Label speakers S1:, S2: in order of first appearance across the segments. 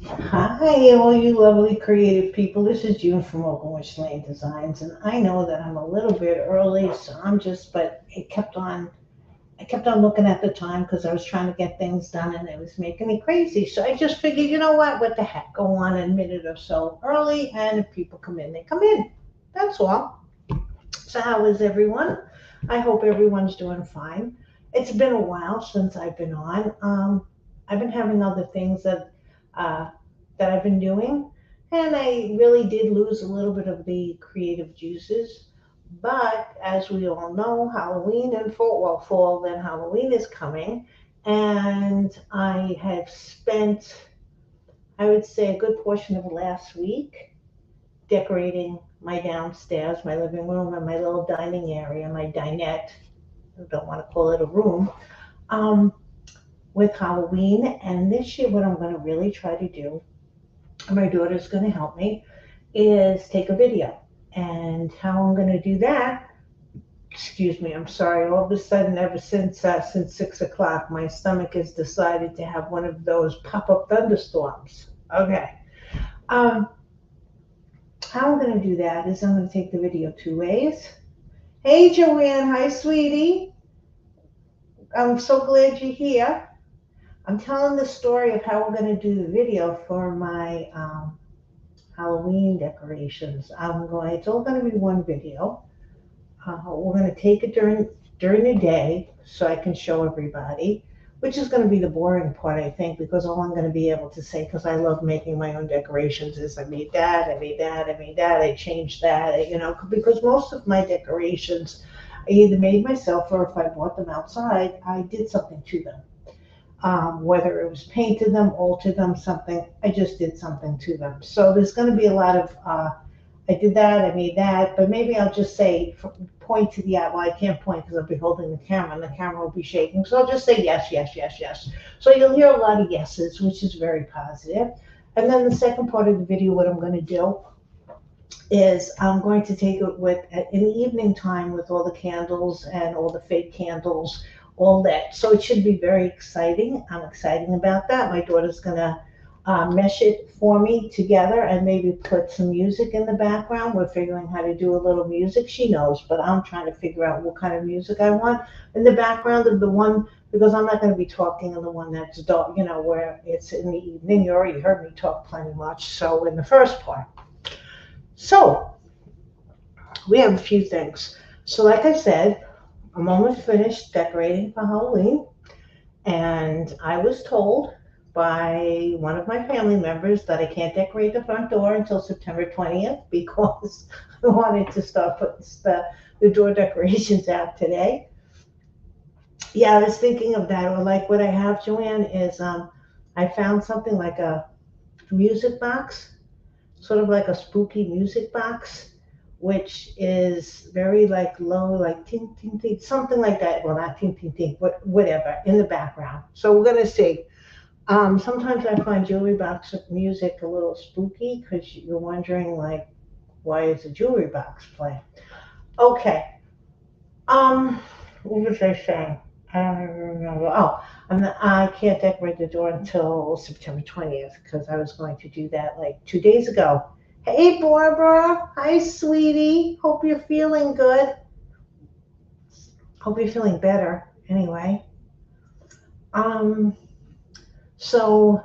S1: Hi, all you lovely creative people. This is June from Oakland Lane Designs, and I know that I'm a little bit early, so but I kept on looking at the time because I was trying to get things done and it was making me crazy. So I just figured, you know what the heck, go on a minute or so early, and if people come in, they come in. That's all. So how is everyone? I hope everyone's doing fine. It's been a while since I've been on. I've been having other things uh, that I've been doing, and I really did lose a little bit of the creative juices. But as we all know, Halloween and fall, then Halloween is coming, and I have spent, I would say, a good portion of last week decorating my downstairs, my living room, and my little dining area, my dinette. I don't want to call it a room. Um, with Halloween, and this year, what I'm going to really try to do, and my daughter's going to help me, is take a video. And how I'm going to do that, excuse me, I'm sorry, all of a sudden, ever since 6 o'clock, my stomach has decided to have one of those pop up thunderstorms. Okay. Um, how I'm going to do that is I'm going to take the video two ways. Hey, Joanne. Hi, sweetie. I'm so glad you're here. I'm telling the story of how we're going to do the video for my Halloween decorations. It's all going to be one video. We're going to take it during the day so I can show everybody, which is going to be the boring part, I think, because all I'm going to be able to say, because I love making my own decorations, is I made that, I made that, I made that, I changed that, because most of my decorations I either made myself or if I bought them outside, I did something to them. Whether it was painted them, altered them, something, I just did something to them. So there's going to be a lot of I did that, I made that, but maybe I'll just say, point to the, well, I can't point because I'll be holding the camera and the camera will be shaking. So I'll just say yes, yes, yes, yes. So you'll hear a lot of yeses, which is very positive. And then the second part of the video, what I'm going to do is I'm going to take it in the evening time with all the candles and all the fake candles, all that. So it should be very exciting. I'm excited about that. My daughter's going to mesh it for me together and maybe put some music in the background. We're figuring how to do a little music. She knows, but I'm trying to figure out what kind of music I want in the background of the one, because I'm not going to be talking in the one that's dark, where it's in the evening. You already heard me talk plenty much. So in the first part. So we have a few things. So like I said, I'm almost finished decorating for Halloween. And I was told by one of my family members that I can't decorate the front door until September 20th because I wanted to start putting the door decorations out today. Yeah, I was thinking of that. Or like what I have, Joanne, is I found something like a music box, sort of like a spooky music box, which is very like low, like ting ting ting, something like that. Well, not ting ting ting, but whatever in the background. So we're gonna see. Sometimes I find jewelry box music a little spooky because you're wondering like, why is a jewelry box playing? Okay. What was I saying? I don't even remember. Oh, I can't decorate the door until September 20th because I was going to do that like 2 days ago. Hey, Barbara. Hi, sweetie. Hope you're feeling good. Hope you're feeling better. Anyway. Um. So,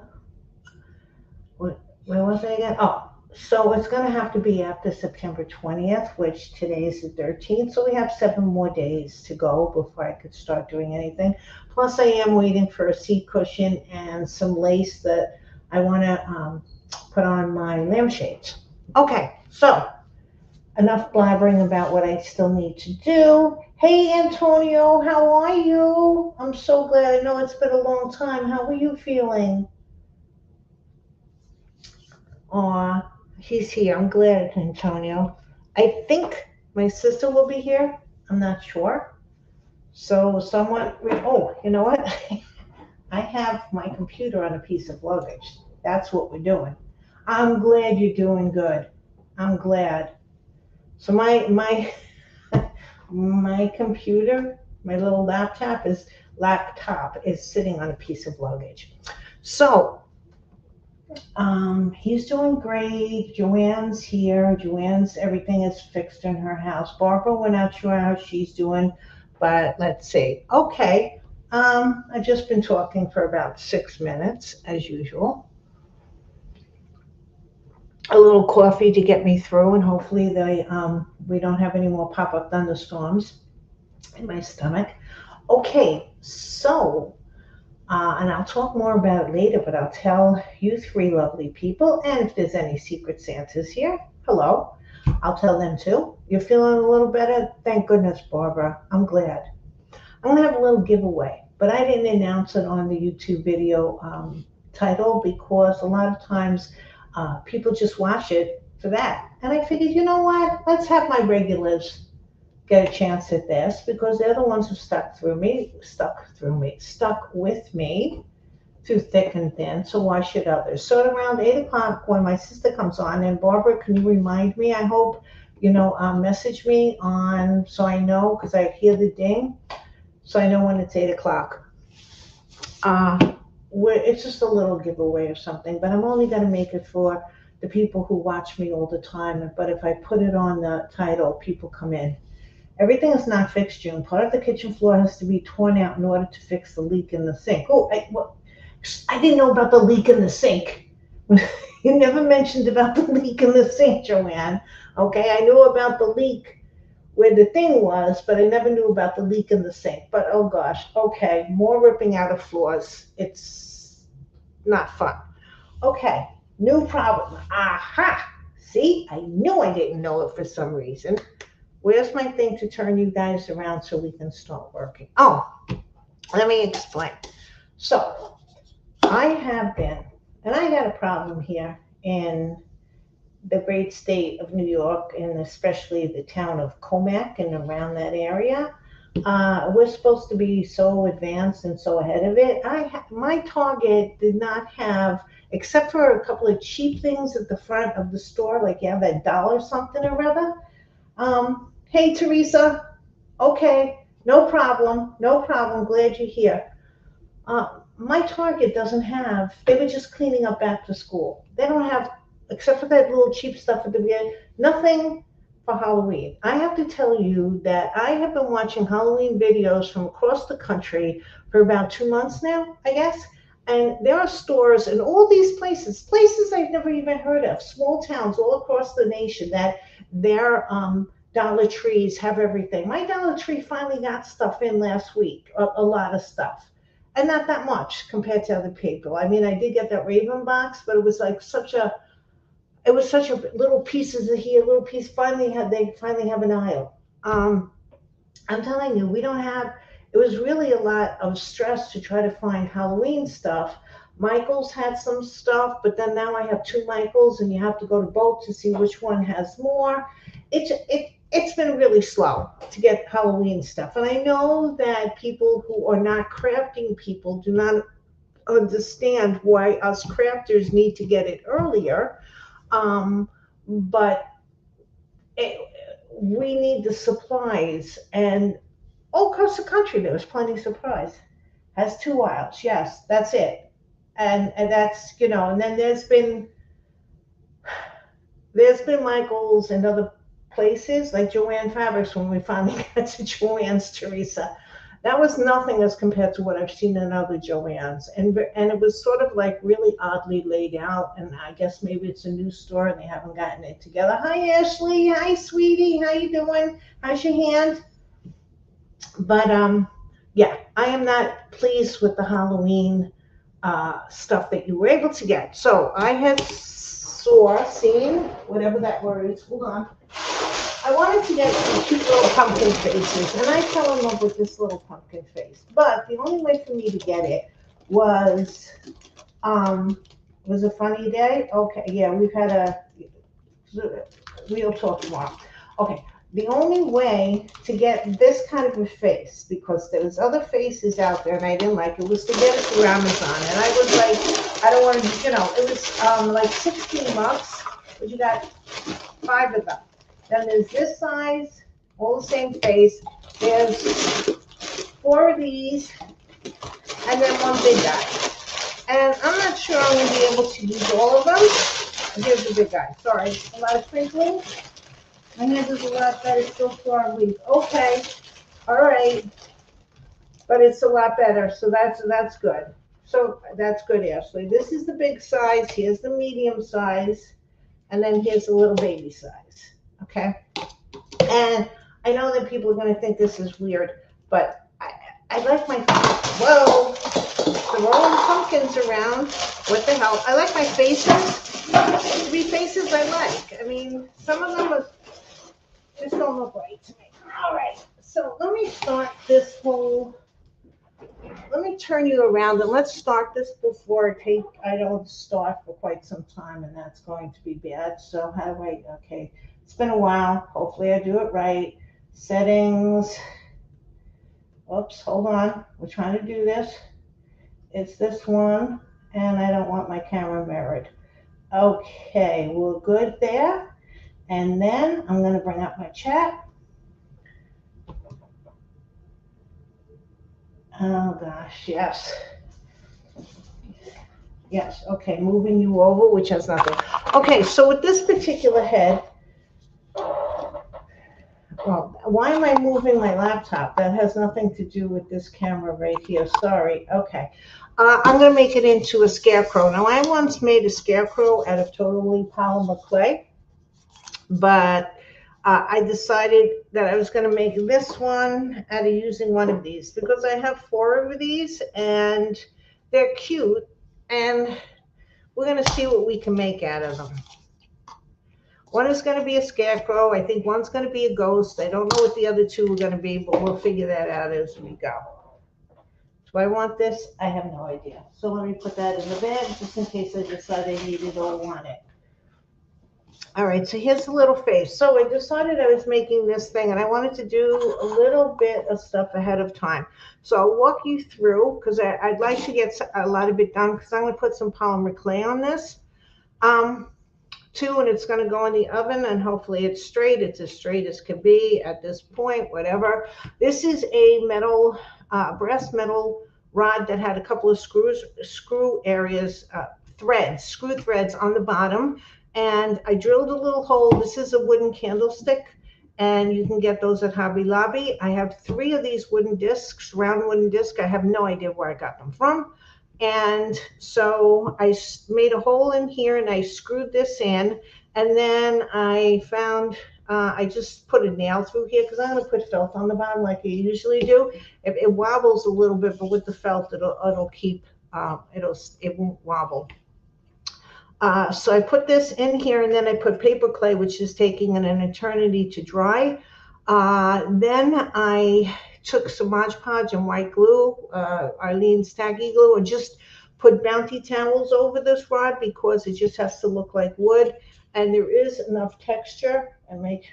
S1: where was I again? Oh, so it's going to have to be after September 20th, which today is the 13th. So we have 7 more days to go before I could start doing anything. Plus, I am waiting for a seat cushion and some lace that I want to put on my lampshades. Okay, so enough blabbering about what I still need to do. Hey, Antonio, how are you? I'm so glad. I know it's been a long time. How are you feeling? Aw, he's here. I'm glad, Antonio. I think my sister will be here. I'm not sure. So oh, you know what? I have my computer on a piece of luggage. That's what we're doing. I'm glad you're doing good. I'm glad. So my computer, my little laptop is sitting on a piece of luggage. So He's doing great. Joanne's here. Joanne's, everything is fixed in her house. Barbara, we're not sure how she's doing, but let's see. Okay. I've just been talking for about 6 minutes, as usual. A little coffee to get me through, and hopefully we don't have any more pop-up thunderstorms in my stomach. Okay, so and I'll talk more about it later, but I'll tell you three lovely people. And if there's any Secret Santas here, hello, I'll tell them too. You're feeling a little better? Thank goodness, Barbara. I'm glad. I'm going to have a little giveaway, but I didn't announce it on the YouTube video title because a lot of times people just watch it for that. And I figured, you know what? Let's have my regulars get a chance at this because they're the ones who stuck with me through thick and thin. So why should others? So at around 8 o'clock, when my sister comes on, and Barbara, can you remind me? I hope message me on so I know because I hear the ding, so I know when it's 8 o'clock. It's just a little giveaway or something, but I'm only going to make it for the people who watch me all the time. But if I put it on the title, people come in. Everything is not fixed, June. Part of the kitchen floor has to be torn out in order to fix the leak in the sink. Oh, I didn't know about the leak in the sink. You never mentioned about the leak in the sink, Joanne. Okay, I knew about the leak where the thing was, but I never knew about the leak in the sink. But oh gosh, okay, more ripping out of floors. It's not fun. Okay, new problem. Aha! See, I knew I didn't know it for some reason. Where's my thing to turn you guys around so we can start working? Oh, let me explain. So, I have been, and I had a problem here in the great state of New York, and especially the town of Comac and around that area. We're supposed to be so advanced and so ahead of it. My Target did not have, except for a couple of cheap things at the front of the store, like you have that dollar something or other. Hey, Teresa. Okay, no problem. No problem. Glad you're here. My Target doesn't have, they were just cleaning up back to school. They don't have, except for that little cheap stuff at the beginning, nothing for Halloween. I have to tell you that I have been watching Halloween videos from across the country for about 2 months now, I guess. And there are stores in all these places I've never even heard of, small towns all across the nation that their Dollar Trees have everything. My Dollar Tree finally got stuff in last week, a lot of stuff. And not that much compared to other people. I mean, I did get that Raven box, but it was like it was such a little pieces of here, little piece. They finally have an aisle. I'm telling you, we don't have, it was really a lot of stress to try to find Halloween stuff. Michael's had some stuff, but then now I have two Michaels and you have to go to both to see which one has more. It's been really slow to get Halloween stuff. And I know that people who are not crafting people do not understand why us crafters need to get it earlier. But it, we need the supplies, and all across the country there was plenty of supplies. Has two aisles, yes, that's it. And that's, and then there's been Michael's and other places like Joanne Fabrics when we finally got to Joanne's, Teresa. That was nothing as compared to what I've seen in other Joanne's. And it was sort of like really oddly laid out. And I guess maybe it's a new store and they haven't gotten it together. Hi, Ashley. Hi, sweetie. How you doing? How's your hand? But yeah, I am not pleased with the Halloween stuff that you were able to get. So I had seen, whatever that word is. Hold on. I wanted to get some cute little pumpkin faces, and I fell in love with this little pumpkin face. But the only way for me to get it was a funny day? Okay, yeah, we'll talk tomorrow. Okay, the only way to get this kind of a face, because there was other faces out there and I didn't like it, was to get it through Amazon. And I was like, I don't want to, it was like 16 bucks, but you got 5 of them. Then there's this size, all the same face. There's 4 of these, and then one big guy. And I'm not sure I'm going to be able to use all of them. Here's the big guy. Sorry, a lot of sprinkling. My hand is a lot better, still strong leaf. Okay, all right, but it's a lot better, so that's good. So that's good, Ashley. This is the big size. Here's the medium size, and then here's the little baby size. Okay, and I know that people are going to think this is weird, but I like my, whoa, throwing pumpkins around. What the hell? I like my faces. Three faces I like. I mean, some of them just don't look right to me. All right, so let me start this whole, let me turn you around and let's start this before I don't start for quite some time, and that's going to be bad. So how do I, okay, it's been a while. Hopefully I do it right. Settings. Oops, hold on. We're trying to do this. It's this one, and I don't want my camera mirrored. Okay, we're good there. And then I'm going to bring up my chat. Oh gosh, yes. Yes, okay, moving you over, which has nothing. Okay, so with this particular head, well, why am I moving my laptop? That has nothing to do with this camera right here. Sorry. Okay. I'm going to make it into a scarecrow. Now, I once made a scarecrow out of totally polymer clay, but I decided that I was going to make this one out of using one of these because I have 4 of these and they're cute, and we're going to see what we can make out of them. One is going to be a scarecrow. I think one's going to be a ghost. I don't know what the other 2 are going to be, but we'll figure that out as we go. Do I want this? I have no idea. So let me put that in the bag just in case I decide I need it or want it. All right, so here's the little face. So I decided I was making this thing, and I wanted to do a little bit of stuff ahead of time. So I'll walk you through because I'd like to get a lot of it done because I'm going to put some polymer clay on this. And it's going to go in the oven, and hopefully it's straight. It's as straight as can be at this point, whatever. This is a metal, brass metal rod that had a couple of screw threads on the bottom, and I drilled a little hole. This is a wooden candlestick, and you can get those at Hobby Lobby. I have 3 of these wooden discs, round wooden disc. I have no idea where I got them from. And so I made a hole in here and I screwed this in, and then I found, I just put a nail through here because I'm going to put felt on the bottom like I usually do. It wobbles a little bit, but with the felt it'll keep, it won't wobble. So I put this in here, and then I put paper clay, which is taking an eternity to dry. Then I took some Mod Podge and white glue, Arlene's Tacky glue, and just put bounty towels over this rod because it just has to look like wood. And there is enough texture, and make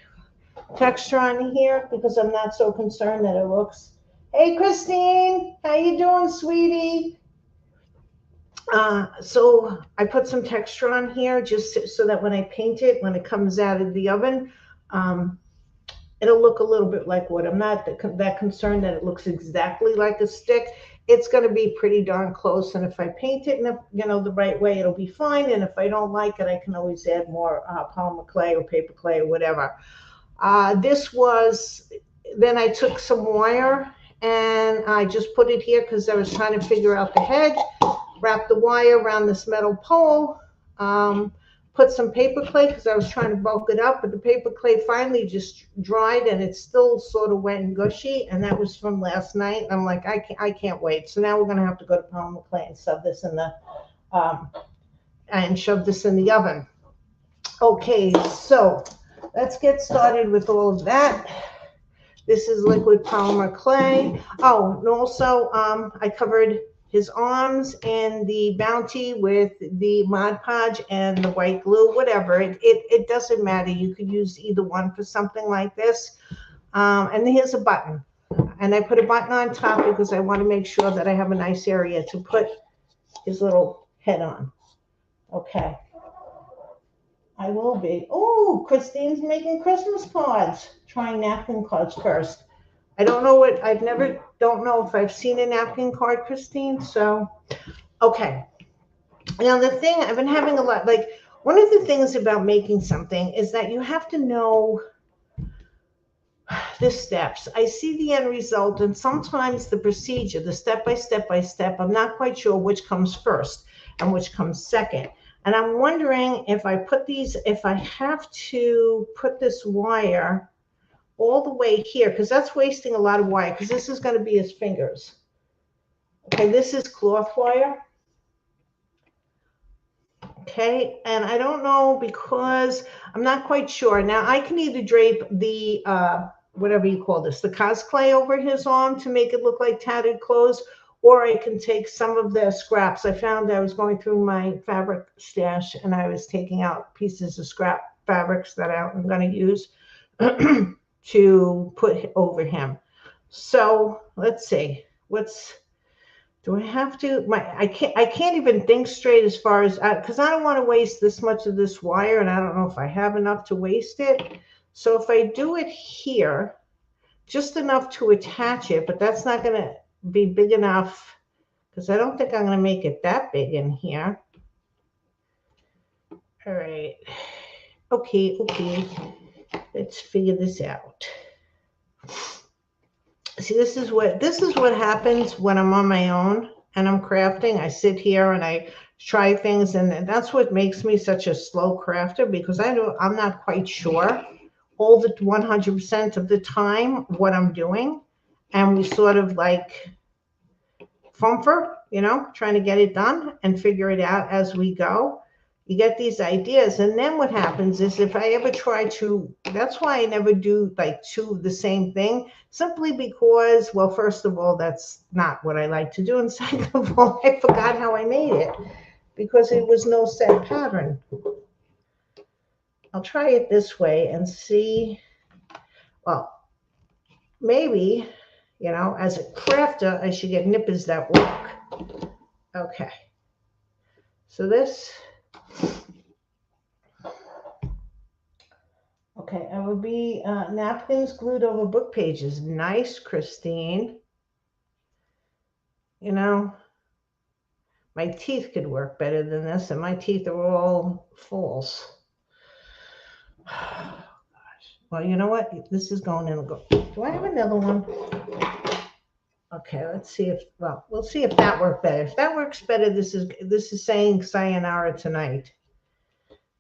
S1: texture on here because I'm not so concerned that it looks. Hey, Christine, how you doing, sweetie? So I put some texture on here just so that when I paint it, when it comes out of the oven, it'll look a little bit like wood. I'm not that concerned that it looks exactly like a stick. It's going to be pretty darn close, and if I paint it in the right way, it'll be fine. And if I don't like it, I can always add more polymer clay or paper clay or whatever. Then I took some wire and I just put it here because I was trying to figure out the head. Wrap the wire around this metal pole. Put some paper clay because I was trying to bulk it up, but the paper clay finally just dried and it's still sort of wet and gushy, and that was from last night. I'm like, I can't wait. So now we're going to have to go to polymer clay and shove this in the oven. Okay, so let's get started with all of that. This is liquid polymer clay. Oh, and also I covered his arms in the Bounty with the Mod Podge and the white glue, whatever. It doesn't matter. You could use either one for something like this. And here's a button. And I put a button on top because I want to make sure that I have a nice area to put his little head on. Okay. I will be. Oh, Christine's making Christmas cards. Trying napkin cards first. I don't know don't know if I've seen a napkin card, Christine. So, okay. Now, the thing I've been having a lot, like one of the things about making something is that you have to know the steps. I see the end result, and sometimes the procedure, the step by step by step, I'm not quite sure which comes first and which comes second. And I'm wondering if I put these, if I have to put this wire all the way here, because that's wasting a lot of wire, because this is going to be his fingers. Okay, this is cloth wire. Okay, and I don't know because I'm not quite sure. Now I can either drape the whatever you call this, the cosplay over his arm to make it look like tattered clothes, or I can take some of the scraps. I found I was going through my fabric stash and I was taking out pieces of scrap fabrics that I'm going to use to put over him. So let's see, what's do I have to? I can't even think straight as far as because I don't want to waste this much of this wire, and I don't know if I have enough to waste it. So if I do it here, just enough to attach it, but that's not going to be big enough because I don't think I'm going to make it that big in here. All right. Okay. Let's figure this out. See, this is what happens when I'm on my own and I'm crafting. I sit here and I try things, and that's what makes me such a slow crafter, because I'm not quite sure all the 100% of the time what I'm doing, and we sort of like fumfer, trying to get it done and figure it out as we go. You get these ideas, and then what happens is if I ever try to, that's why I never do like two of the same thing, simply because, well, first of all, that's not what I like to do, and second of all, I forgot how I made it because it was no set pattern. I'll try it this way and see. Well, maybe, as a crafter, I should get nippers that work. Okay, so this. Okay, I would be napkins glued over book pages. Nice, Christine. My teeth could work better than this, and my teeth are all false. Gosh. Well, you know what? This is going in the. Do I have another one? Okay, let's see if. Well, we'll see if that works better. If that works better, this is saying sayonara tonight.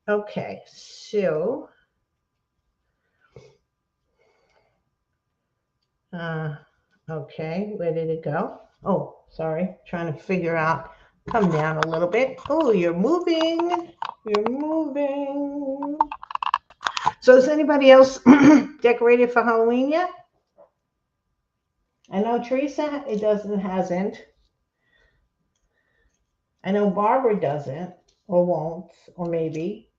S1: Okay, so. Okay, where did it go? Oh, sorry, trying to figure out. Come down a little bit. Oh, you're moving. You're moving. So is anybody else decorated for Halloween yet? I know Teresa, hasn't. I know Barbara doesn't, or won't, or maybe.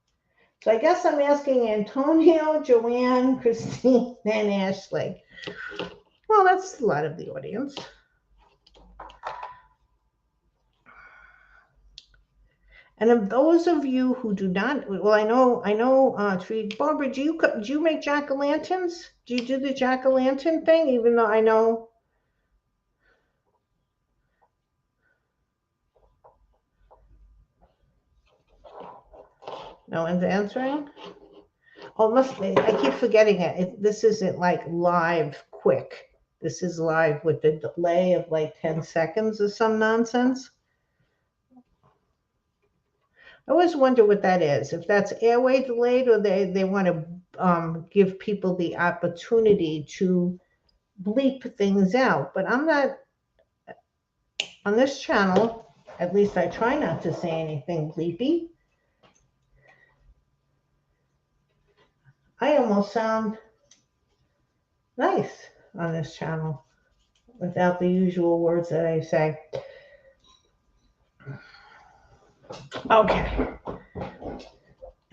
S1: So I guess I'm asking Antonio, Joanne, Christine, and Ashley. Well, that's a lot of the audience. And of those of you who do not, well, I know, Barbara, do you make jack-o'-lanterns? Do you do the jack-o'-lantern thing? Even though I know. No one's answering? Oh, must be. I keep forgetting it. This isn't like live quick. This is live with the delay of like 10 seconds or some nonsense. I always wonder what that is. If that's airway delayed, or they want to give people the opportunity to bleep things out. But I'm not, on this channel, at least I try not to say anything bleepy. I almost sound nice on this channel without the usual words that I say. Okay.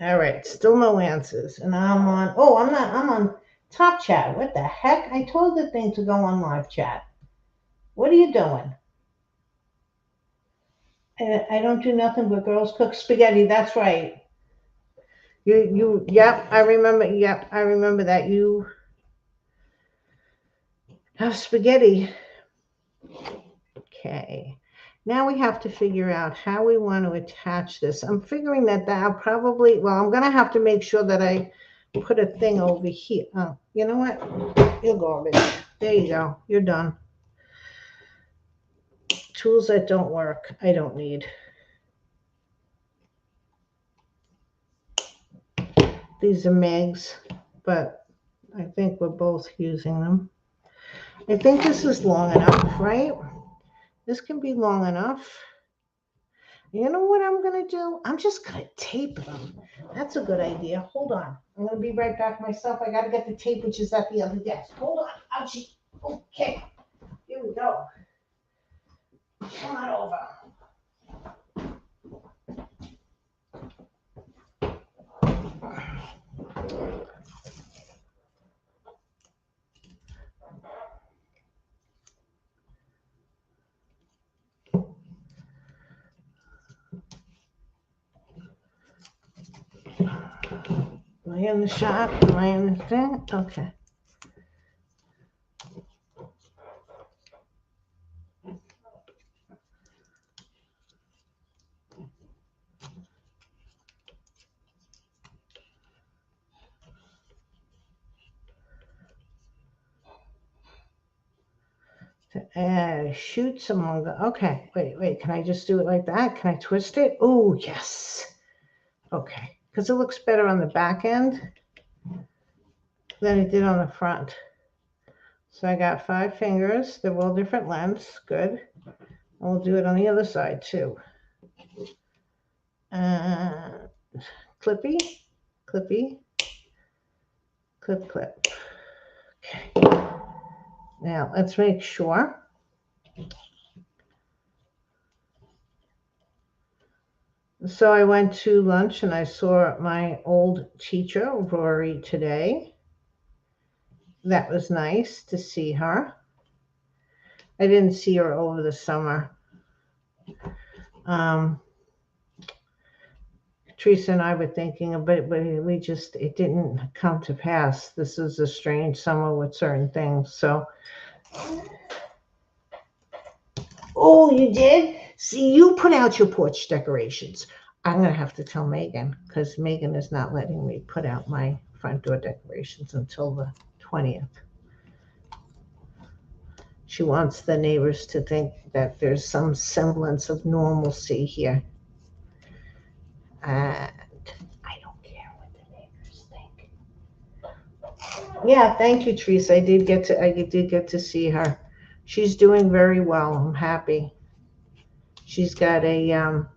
S1: All right. Still no answers. And I'm on top chat. What the heck? I told the thing to go on live chat. What are you doing? I don't do nothing but girls cook spaghetti. That's right. Yep, I remember. Yep, I remember that. You have spaghetti. Okay. Now we have to figure out how we want to attach this. I'm figuring that I'll probably, well, I'm going to have to make sure that I put a thing over here. Oh, you know what? You'll go over there. There you go. You're done. Tools that don't work, I don't need. These are Megs, but I think we're both using them. I think this is long enough, right? This can be long enough. You know what I'm going to do? I'm just going to tape them. That's a good idea. Hold on. I'm going to be right back myself. I got to get the tape, which is at the other desk. Hold on. Ouchie. Okay. Here we go. Come on over. Am I in the shot? Am I in the thing? Okay. Shoot some longer. Okay, wait. Can I just do it like that? Can I twist it? Oh, yes. Okay, because it looks better on the back end than it did on the front. So I got 5 fingers. They're all different lengths. Good. And we'll do it on the other side too. Clippy, clippy, clip, clip. Okay. Now let's make sure. So I went to lunch and I saw my old teacher, Rory, today. That was nice to see her. I didn't see her over the summer. Teresa and I were thinking of it, but it didn't come to pass. This is a strange summer with certain things. So, oh, you did? See, you put out your porch decorations. I'm going to have to tell Megan because Megan is not letting me put out my front door decorations until the 20th. She wants the neighbors to think that there's some semblance of normalcy here. And I don't care what the neighbors think. Yeah, thank you, Teresa. I did get to see her. She's doing very well. I'm happy. She's got an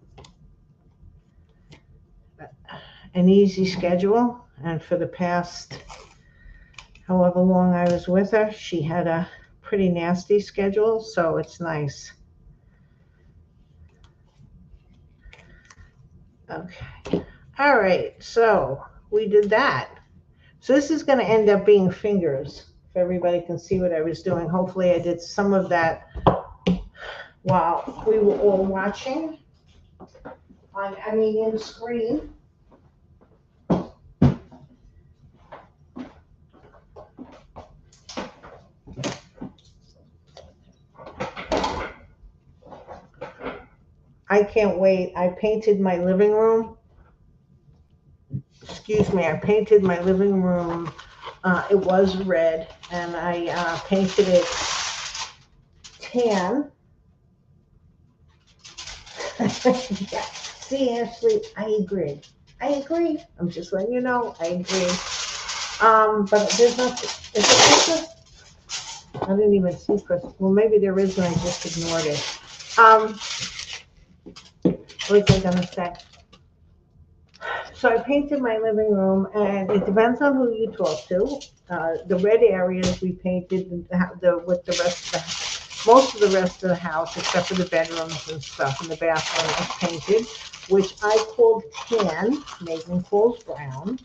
S1: easy schedule, and for the past however long I was with her, she had a pretty nasty schedule, so it's nice. Okay. All right, so we did that. So this is going to end up being fingers, if everybody can see what I was doing. Hopefully I did some of that while we were all watching in the screen. I can't wait. I painted my living room. Excuse me, I painted my living room. It was red, and I painted it tan. Yeah. See, Ashley, I agree. I'm just letting you know, I agree. But there's not. Is it Christmas? I didn't even see Christmas. Well, maybe there is, and I just ignored it. What was I gonna say? So I painted my living room, and it depends on who you talk to. The red areas we painted with the rest of most of the rest of the house, except for the bedrooms and stuff, and the bathroom was painted, which I called tan. Megan calls brown.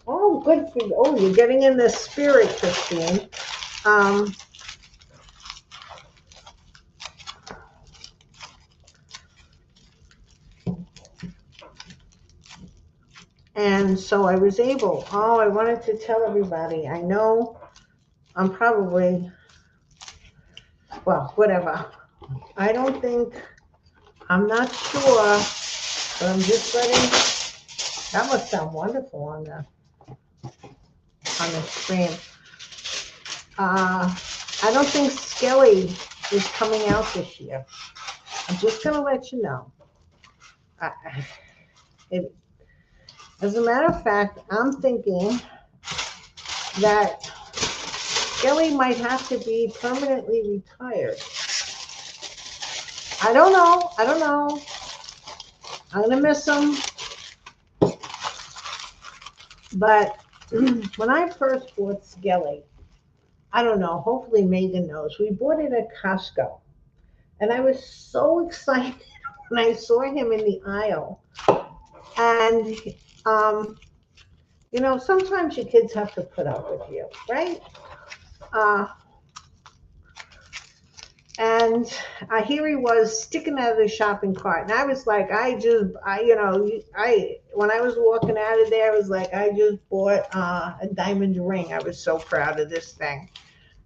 S1: Oh, good for you. Oh, you're getting in the spirit, Christine. And so I was able, I wanted to tell everybody, I know I'm probably, well, whatever. I don't think, I'm not sure, but I'm just letting, that must sound wonderful on the screen. I don't think Skelly is coming out this year. I'm just going to let you know. As a matter of fact, I'm thinking that Skelly might have to be permanently retired. I don't know. I'm going to miss him. But when I first bought Skelly, I don't know, hopefully Megan knows, we bought it at Costco. And I was so excited when I saw him in the aisle. And, you know, sometimes your kids have to put up with you, right? And here he was sticking out of the shopping cart. And I was like, when I was walking out of there, I was like, I just bought a diamond ring. I was so proud of this thing.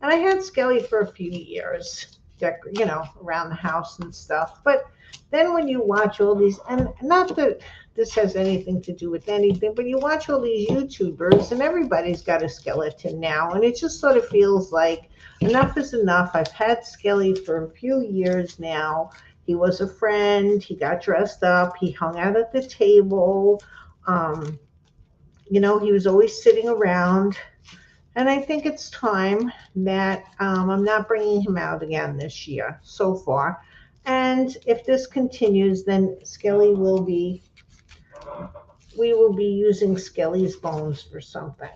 S1: And I had Skelly for a few years, you know, around the house and stuff. But then when you watch all these, and not that this has anything to do with anything, but you watch all these YouTubers and everybody's got a skeleton now. And it just sort of feels like enough is enough. I've had Skelly for a few years now. He was a friend. He got dressed up. He hung out at the table. You know, he was always sitting around. And I think it's time that I'm not bringing him out again this year so far. And if this continues, then Skelly will be, we will be using Skelly's bones for something,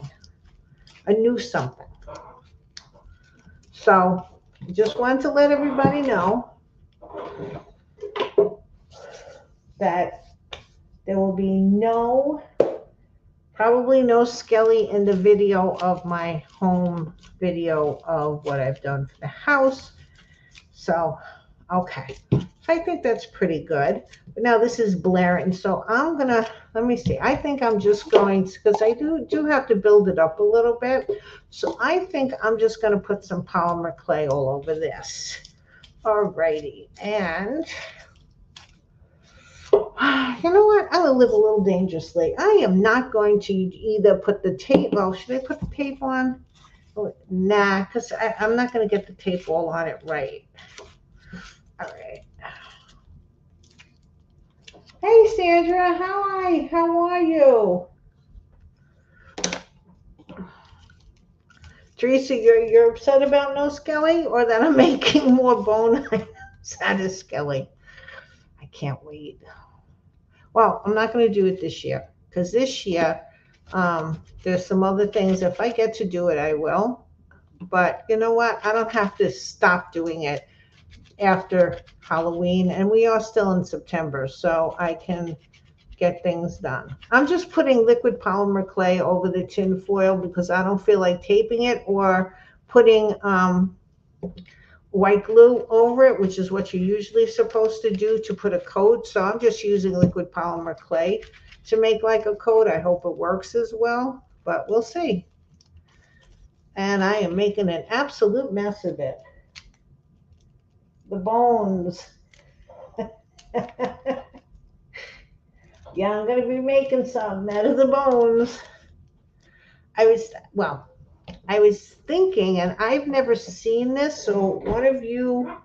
S1: a new something. So just wanted to let everybody know that there will be probably no Skelly in the video of my home video of what I've done for the house. So, okay. I think that's pretty good. But now this is blaring. So I'm going to, let me see. I think I'm just going to, because I do have to build it up a little bit. So I think I'm just going to put some polymer clay all over this. Alrighty. And you know what? I'm going to live a little dangerously. I am not going to either put the tape, well, should I put the tape on? Nah, because I'm not going to get the tape all on it right. All right. Hey, Sandra, how are you? Teresa, you're upset about no Skelly, or that I'm making more bone items out of Skelly? I can't wait. Well, I'm not going to do it this year, because this year there's some other things. If I get to do it, I will. But you know what? I don't have to stop doing it after Halloween, and we are still in September, so I can get things done. I'm just putting liquid polymer clay over the tin foil because I don't feel like taping it or putting white glue over it, which is what you're usually supposed to do to put a coat. So I'm just using liquid polymer clay to make like a coat. I hope it works as well, but we'll see. And I am making an absolute mess of it. The bones. Yeah, I'm going to be making some out of the bones. I was thinking, and I've never seen this, so one of you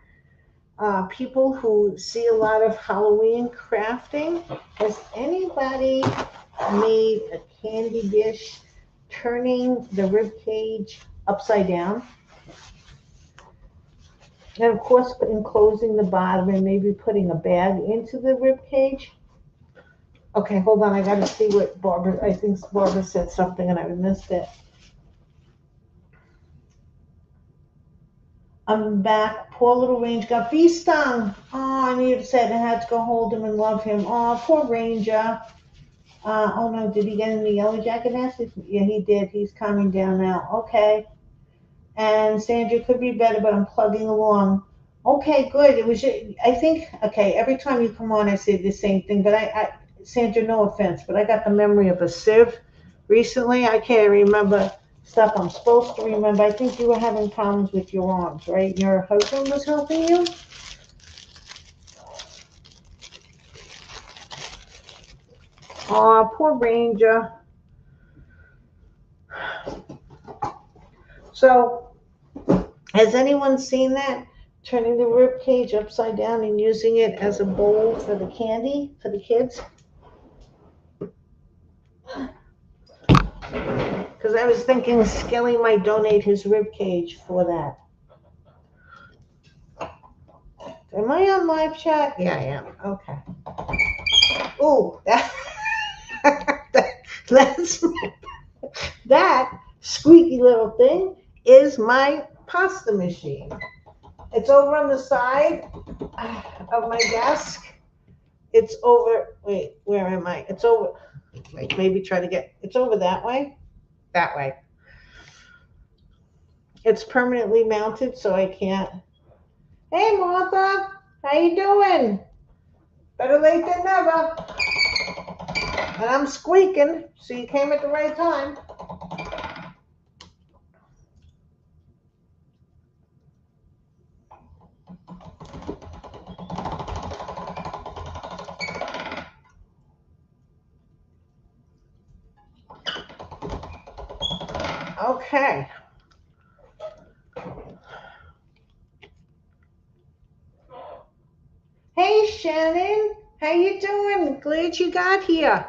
S1: people who see a lot of Halloween crafting, has anybody made a candy dish turning the rib cage upside down? And of course, enclosing the bottom and maybe putting a bag into the rib cage. Okay, hold on. I got to see what Barbara, I think Barbara said something and I missed it. I'm back. Poor little Ranger got bee stung. Oh, and you said I had to go hold him and love him. Oh, poor Ranger. Oh no, did he get in the yellow jacket nest? Yeah, he did. He's calming down now. Okay. And Sandra, could be better, but I'm plugging along. Okay, good. It was, I think, okay, every time you come on, I say the same thing, but Sandra, no offense, but I got the memory of a sieve recently. I can't remember stuff I'm supposed to remember. I think you were having problems with your arms, right? Your husband was helping you? Oh, poor Ranger. So, has anyone seen that? Turning the rib cage upside down and using it as a bowl for the candy for the kids? Because I was thinking Skelly might donate his rib cage for that. Am I on live chat? Yeah, I am. Okay. Oh, that's that squeaky little thing is my pasta machine. It's over on the side of my desk. It's over. Wait, where am I? It's over. Wait, maybe try to get. It's over that way. That way. It's permanently mounted, so I can't. Hey, Martha, how you doing? Better late than never. And I'm squeaking, so you came at the right time. Okay. Hey, Shannon, how you doing? Glad you got here.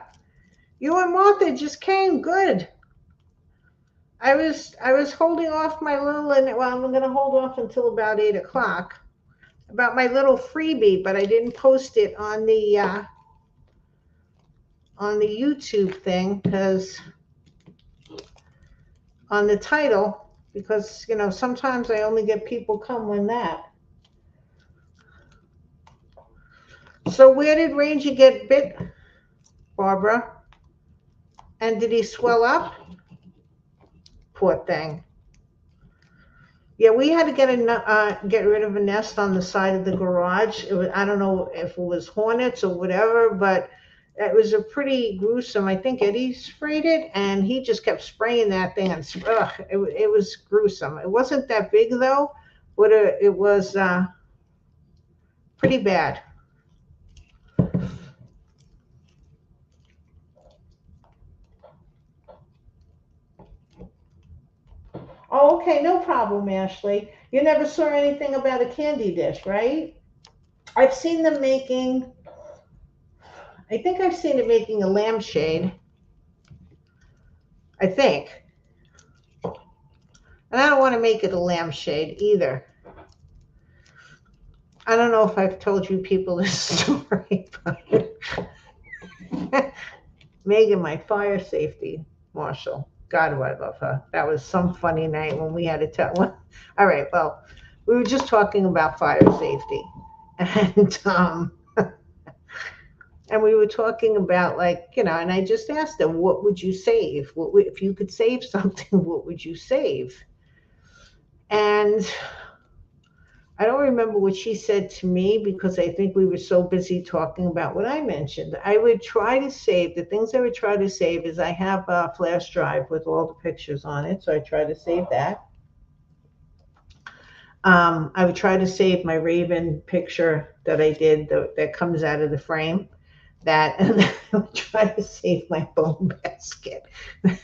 S1: You and Martha just came. Good. I was holding off my little, and well, I'm going to hold off until about 8 o'clock about my little freebie, but I didn't post it on the YouTube thing because on the title because sometimes I only get people come when that. So where did Ranger get bit, Barbara? And did he swell up? Poor thing. Yeah, we had to get rid of a nest on the side of the garage. I don't know if it was hornets or whatever, but it was a pretty gruesome. I think Eddie sprayed it, and he just kept spraying that thing, and it was gruesome. It wasn't that big though, but it was pretty bad. Oh, okay, no problem, Ashley. You never saw anything about a candy dish, right? I've seen them making, I think I've seen it making a lampshade. I think. And I don't want to make it a lampshade either. I don't know if I've told you people this story, but Megan, my fire safety marshal. God, do I love her. That was some funny night when we had to tell. All right, well, we were just talking about fire safety. And and we were talking about and I just asked them, what would you save? If you could save something, what would you save? And I don't remember what she said to me because I think we were so busy talking about what I mentioned. I would try to save, the things I would try to save is I have a flash drive with all the pictures on it, so I try to save that. I would try to save my Raven picture that I did that comes out of the frame. That, and I would try to save my bone basket. And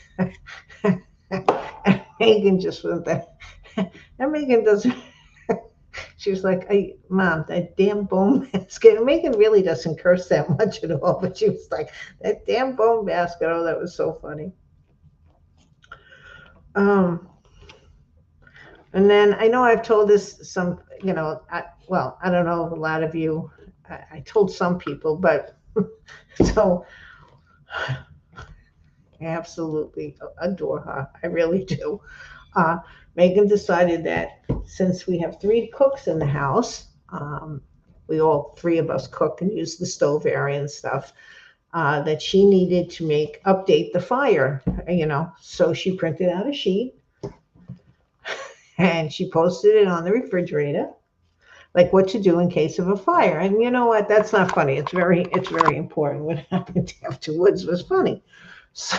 S1: Megan just went that. And Megan doesn't. She was like, Mom, that damn bone basket. And Megan really doesn't curse that much at all, but she was like, that damn bone basket. Oh, that was so funny. And then I know I've told this some, I don't know, a lot of you, I told some people, but so I absolutely adore her. I really do. Megan decided that since we have 3 cooks in the house, we all 3 of us cook and use the stove area and stuff, that she needed to update the fire, So she printed out a sheet and she posted it on the refrigerator, like what to do in case of a fire. And you know what? That's not funny. It's very important. What happened afterwards was funny. So,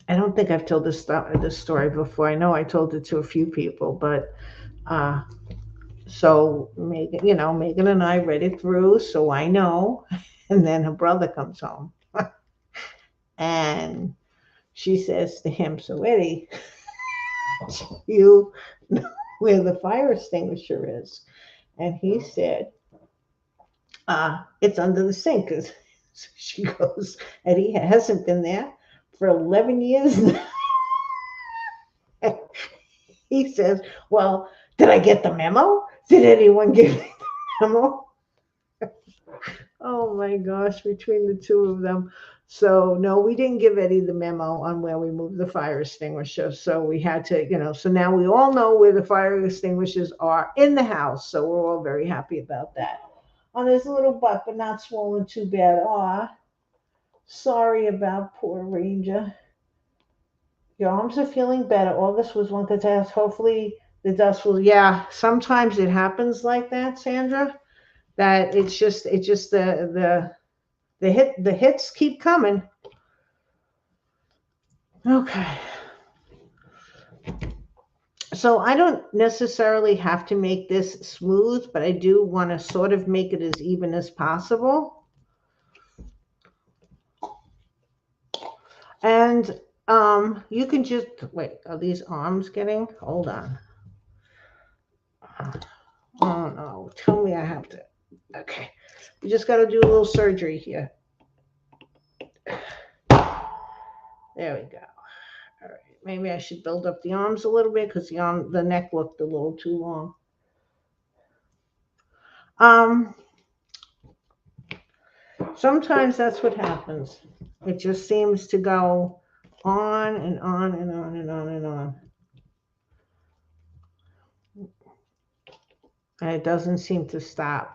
S1: I don't think I've told this story before. I know I told it to a few people, but So Megan, Megan and I read it through, so I know. And then her brother comes home and she says to him, "So Eddie, you know where the fire extinguisher is?" And he said, "It's under the sink." So she goes, "Eddie hasn't been there for 11 years now." He says, "Well, did I get the memo? Did anyone give me the memo?" Oh my gosh, between the two of them. So no, we didn't give Eddie the memo on where we moved the fire extinguisher. So we had to, so now we all know where the fire extinguishers are in the house. So we're all very happy about that. Oh, there's a little butt, but not swollen too bad. Aw, sorry about poor Ranger. Your arms are feeling better. August was one to test. Hopefully the dust will. Yeah, sometimes it happens like that, Sandra. That it's just the hits keep coming. Okay. So I don't necessarily have to make this smooth, but I do want to sort of make it as even as possible. And you can just wait. Are these arms getting? Hold on. Oh no! Tell me I have to. Okay, we just got to do a little surgery here. There we go. All right. Maybe I should build up the arms a little bit because the neck looked a little too long. Sometimes that's what happens. It just seems to go on and on and on and on and on. And it doesn't seem to stop.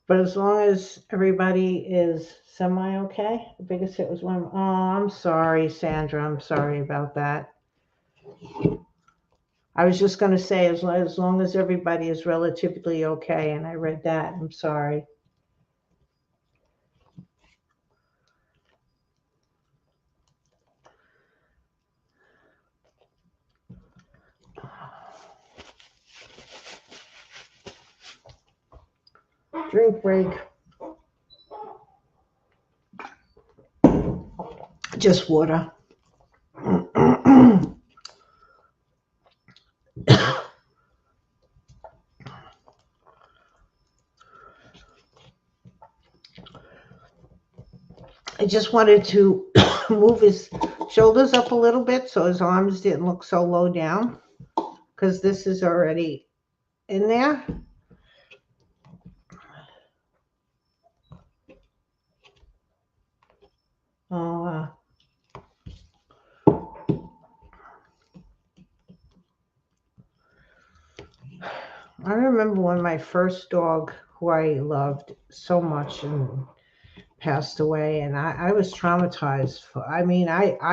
S1: But as long as everybody is semi-okay, the biggest hit was one. Oh, I'm sorry, Sandra. I'm sorry about that. I was just going to say, as long as everybody is relatively okay, and I read that. I'm sorry. Drink break. Just water. I just wanted to move his shoulders up a little bit so his arms didn't look so low down, because this is already in there. Oh, I remember when my first dog, who I loved so much, and passed away, and I was traumatized. I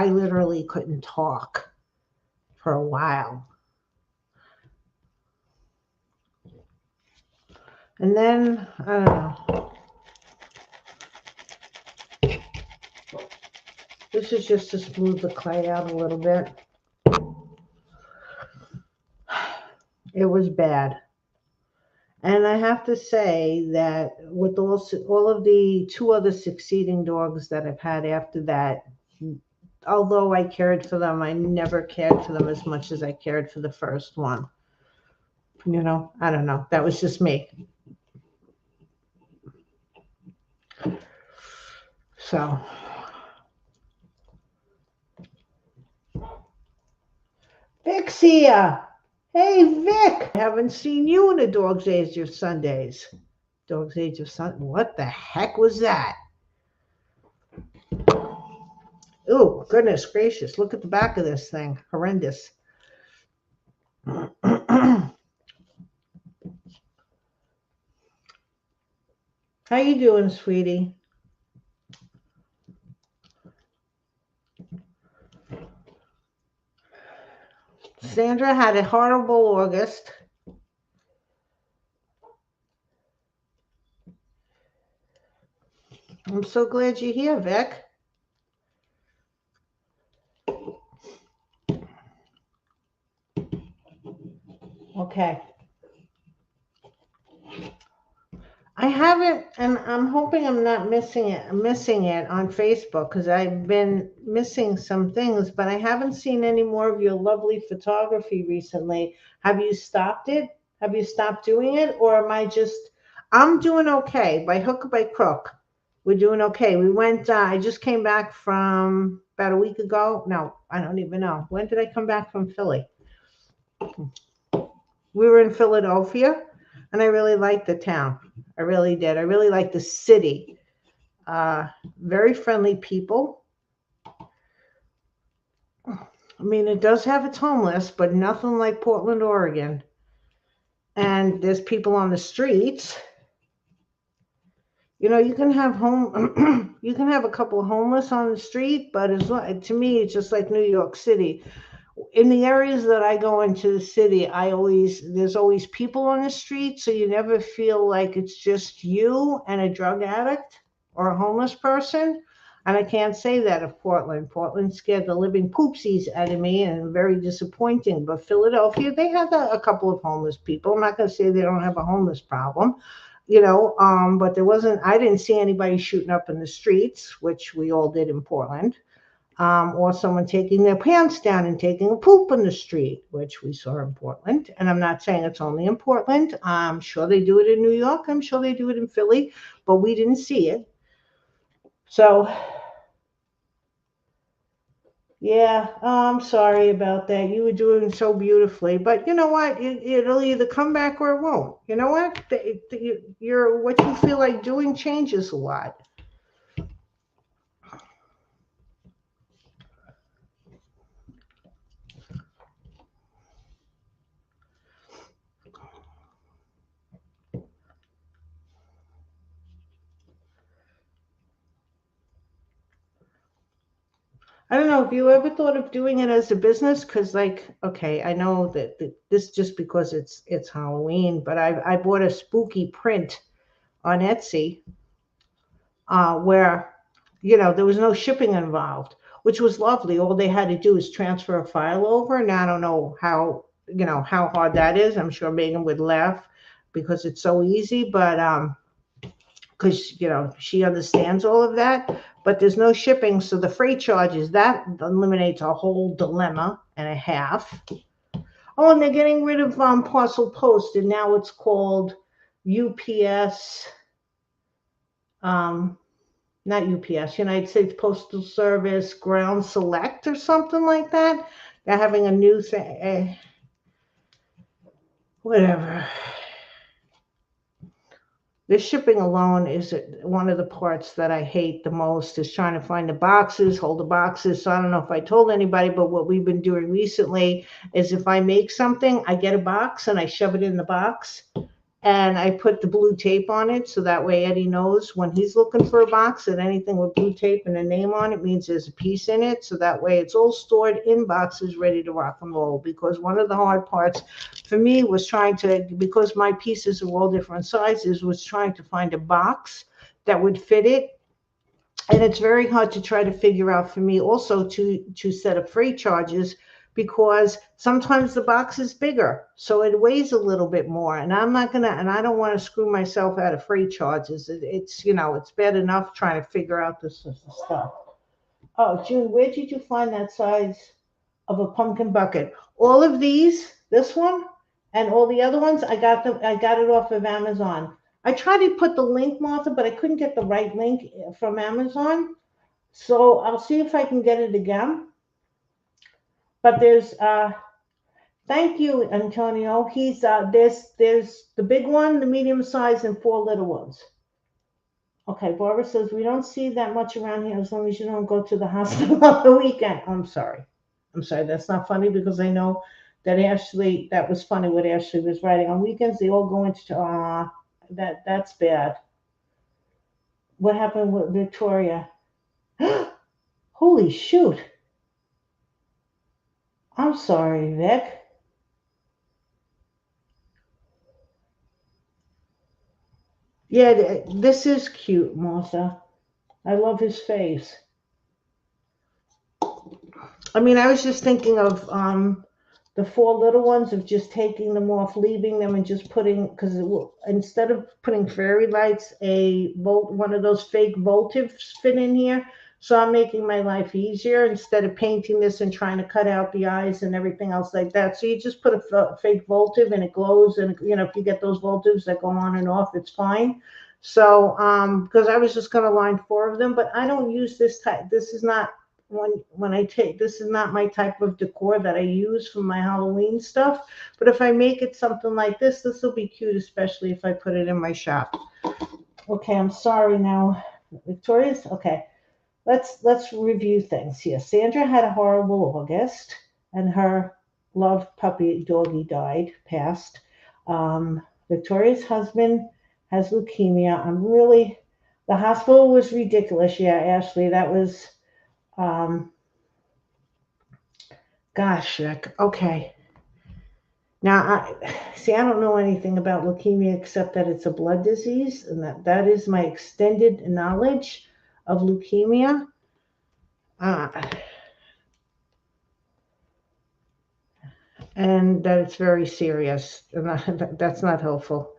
S1: literally couldn't talk for a while. And then, I don't know. This is just to smooth the clay out a little bit. It was bad. And I have to say that with all of the two other succeeding dogs that I've had after that, although I cared for them, I never cared for them as much as I cared for the first one. I don't know. That was just me. So, Vic's here. Hey, Vic. I haven't seen you in a Dog's Age of Sundays. Dog's Age of Sundays. What the heck was that? Oh, goodness gracious. Look at the back of this thing. Horrendous. How you doing, sweetie? Sandra had a horrible August. I'm so glad you're here, Vic. Okay. I haven't, and I'm hoping I'm not missing it on Facebook because I've been missing some things, but I haven't seen any more of your lovely photography recently. Have you stopped it? Have you stopped doing it? Or am I just, I'm doing okay by hook or by crook. We're doing okay. We went, I just came back from about a week ago. No, I don't even know. When did I come back from Philly? We were in Philadelphia, and I really liked the town. I really did. I really liked the city. Very friendly people. I mean, it does have its homeless, but nothing like Portland, Oregon. And there's people on the streets. You know, you can have you can have a couple of homeless on the street, but to me, it's just like New York City. In the areas that I go into the city, there's always people on the street, so you never feel like it's just you and a drug addict or a homeless person. And I can't say that of Portland. Portland scared the living poopsies out of me and very disappointing. But Philadelphia, they have a couple of homeless people. I'm not going to say they don't have a homeless problem, but I didn't see anybody shooting up in the streets, which we all did in Portland, or someone taking their pants down and taking a poop in the street, which we saw in Portland. And I'm not saying it's only in Portland. I'm sure they do it in New York. I'm sure they do it in Philly, but we didn't see it. So, yeah, I'm sorry about that. You were doing so beautifully, but you know what? It'll either come back or it won't. You know what? What you feel like doing changes a lot. I don't know. Have you ever thought of doing it as a business? Because, like, okay, I know that this just because it's Halloween, but I bought a spooky print on Etsy, where there was no shipping involved, which was lovely. All they had to do is transfer a file over. Now I don't know how hard that is. I'm sure Megan would laugh because it's so easy, but because she understands all of that, but there's no shipping, so the freight charges that eliminates a whole dilemma and a half. Oh, and they're getting rid of parcel post, and now it's called UPS. Not UPS, United States Postal Service Ground Select or something like that. They're having a new thing. Whatever. The shipping alone is one of the parts that I hate the most, is trying to find the boxes, hold the boxes. So I don't know if I told anybody, but what we've been doing recently is if I make something, I get a box and I shove it in the box. And I put the blue tape on it, so that way Eddie knows when he's looking for a box that anything with blue tape and a name on it means there's a piece in it. So that way it's all stored in boxes ready to rock and roll. Because one of the hard parts for me was because my pieces are all different sizes, was trying to find a box that would fit it. And it's very hard to try to figure out for me also to set up freight charges, because sometimes the box is bigger, so it weighs a little bit more, and I don't want to screw myself out of freight charges. It's bad enough trying to figure out this stuff. Oh, June, where did you find that size of a pumpkin bucket? All of these, this one, and all the other ones, I got it off of Amazon. I tried to put the link, Martha, but I couldn't get the right link from Amazon. So I'll see if I can get it again. But thank you, Antonio. He's there's the big one, the medium size, and 4 little ones. Okay, Barbara says we don't see that much around here as long as you don't go to the hospital on the weekend. I'm sorry. That's not funny, because I know that that was funny what Ashley was writing. On weekends they all go into that's bad. What happened with Victoria? Holy shoot. I'm sorry, Vic. Yeah, this is cute, Martha. I love his face. I mean, I was just thinking of the four little ones, of just taking them off, leaving them, and just putting, because instead of putting fairy lights, one of those fake voltives fit in here. So I'm making my life easier instead of painting this and trying to cut out the eyes and everything else like that. So you just put a fake voltive and it glows, and if you get those voltives that go on and off, it's fine. So because I was just going to line four of them, but I don't use this type. This is not when I take, this is not my type of decor that I use for my Halloween stuff. But if I make it something like this will be cute, especially if I put it in my shop. Okay, I'm sorry now, Victoria's. Okay, let's review things here. Sandra had a horrible August, and her love puppy doggy passed. Victoria's husband has leukemia. The hospital was ridiculous. Yeah, Ashley, that was um, gosh, Rick. Okay. Now, I don't know anything about leukemia except that it's a blood disease, and that is my extended knowledge of leukemia. Uh, and that it's very serious, and that's not helpful.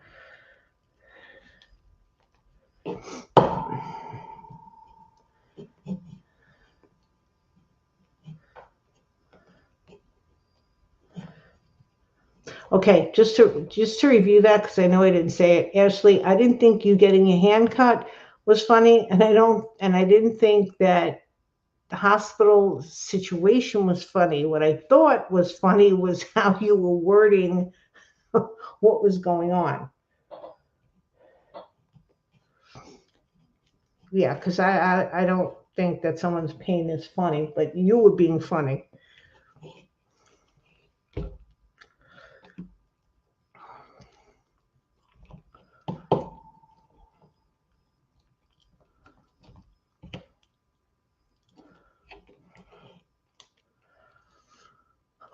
S1: Okay, just to review that, because I know I didn't say it, Ashley. I didn't think you getting your hand cut was funny, and I didn't think that the hospital situation was funny. What I thought was funny was how you were wording what was going on. Yeah, because I don't think that someone's pain is funny, but you were being funny.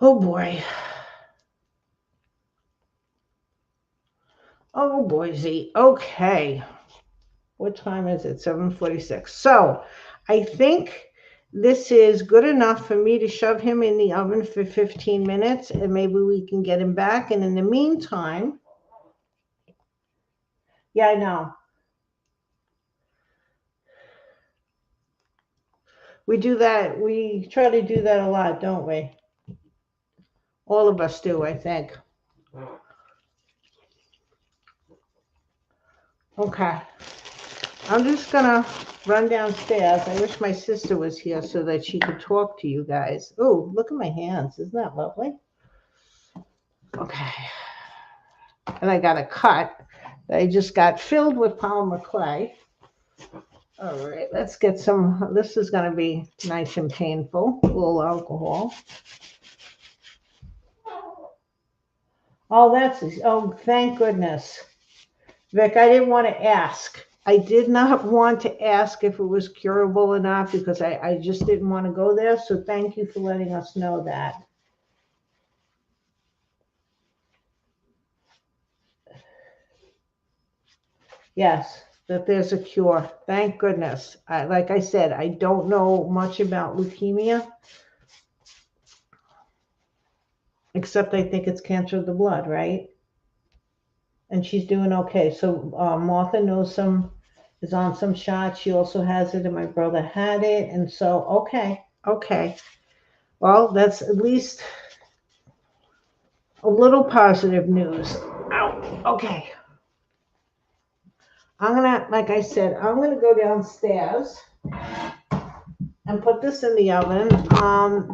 S1: Oh boy. Oh boy, okay. What time is it? 7:46. So I think this is good enough for me to shove him in the oven for 15 minutes, and maybe we can get him back. And in the meantime, yeah, I know. We do that. We try to do that a lot, don't we? All of us do, I think. Okay. I'm just gonna run downstairs. I wish my sister was here so that she could talk to you guys. Oh, look at my hands. Isn't that lovely? Okay. And I got a cut. I just got filled with polymer clay. All right, let's get some. This is going to be nice and painful. A little alcohol. Oh, thank goodness. Vic, I didn't want to ask. I did not want to ask if it was curable or not, because I just didn't want to go there. So thank you for letting us know that. Yes, that there's a cure. Thank goodness. Like I said, I don't know much about leukemia, except I think it's cancer of the blood, right? And she's doing okay. So Martha knows is on some shots. She also has it, and my brother had it. And so, okay. Well, that's at least a little positive news. Ow, okay. Like I said, I'm gonna go downstairs and put this in the oven.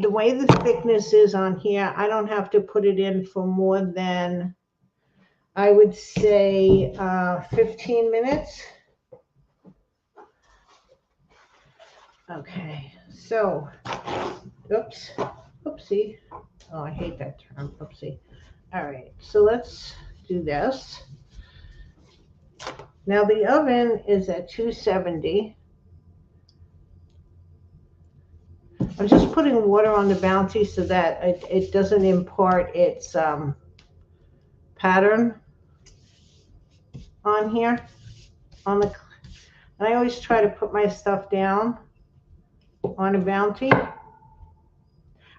S1: The way the thickness is on here, I don't have to put it in for more than, I would say, 15 minutes. Okay, so, oopsie. Oh, I hate that term, oopsie. All right, so let's do this. Now the oven is at 270. I'm just putting water on the Bounty so that it doesn't impart its pattern on here. On the And I always try to put my stuff down on a bounty.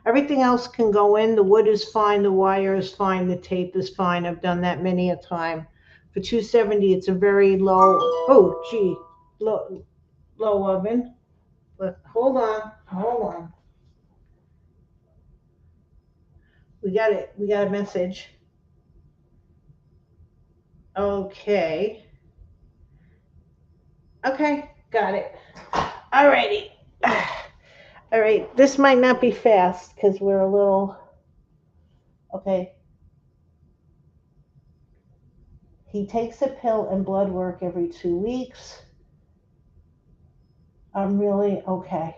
S1: Everything else can go in. The wood is fine, the wire is fine, the tape is fine. I've done that many a time. For 270, it's a very low, oh, gee, low oven. But hold on. We got it. We got a message. Okay. Okay, got it. Alrighty. All right, this might not be fast because we're a little, okay. He takes a pill and blood work every 2 weeks. I'm really okay.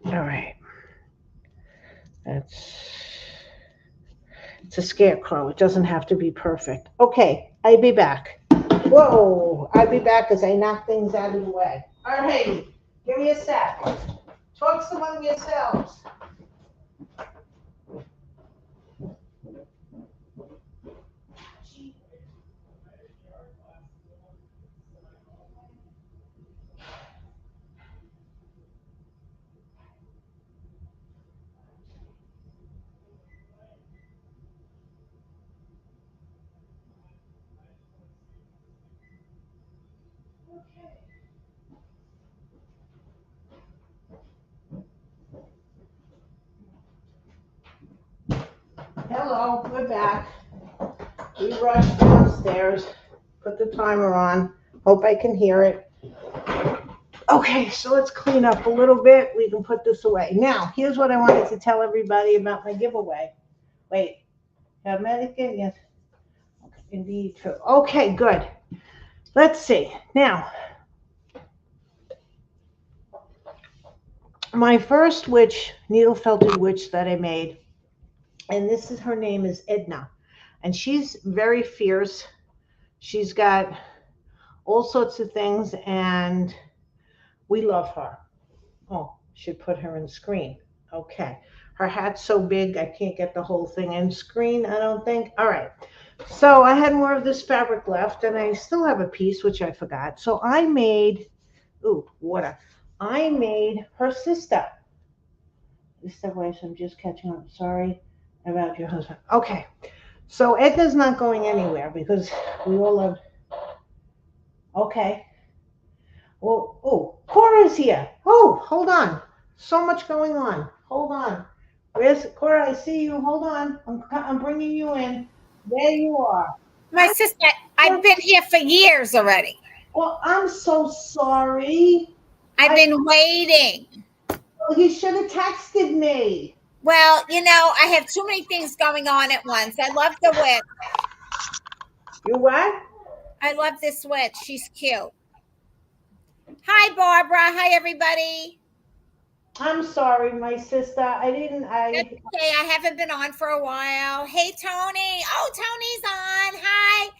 S1: All right. It's a scarecrow. It doesn't have to be perfect. Okay, I'll be back. Whoa, I'll be back as I knock things out of the way. All right, give me a sec. Talk among yourselves. Hello, we're back. We rushed downstairs, put the timer on. Hope I can hear it. Okay, so let's clean up a little bit. We can put this away. Now, here's what I wanted to tell everybody about my giveaway. Wait, have Medicaid? Yes. Okay, indeed, true. Okay, good. Let's see. Now, my first witch, needle felted witch that I made, and this is her name is Edna, and she's very fierce. She's got all sorts of things, and we love her. Oh, should put her in screen. Okay. Her hat's so big, I can't get the whole thing in screen, I don't think. All right. So I had more of this fabric left, and I still have a piece, which I forgot. So I made, ooh, water. I made her sister. Step away, so I'm just catching up. Sorry about your husband. Okay. So Edna's not going anywhere because we all love. Okay. Well, oh, Cora's here. Oh, hold on. So much going on. Hold on. Where's Cora? I see you. Hold on. I'm bringing you in. There you are.
S2: My sister, I've been here for years already.
S1: Well, I'm so sorry.
S2: I've been waiting.
S1: Well, you should have texted me.
S2: Well, I have too many things going on at once. I love the witch.
S1: You what?
S2: I love this witch. She's cute. Hi, Barbara. Hi, everybody.
S1: I'm sorry, my sister.
S2: That's okay. I haven't been on for a while. Hey, Tony. Oh, Tony's on. Hi.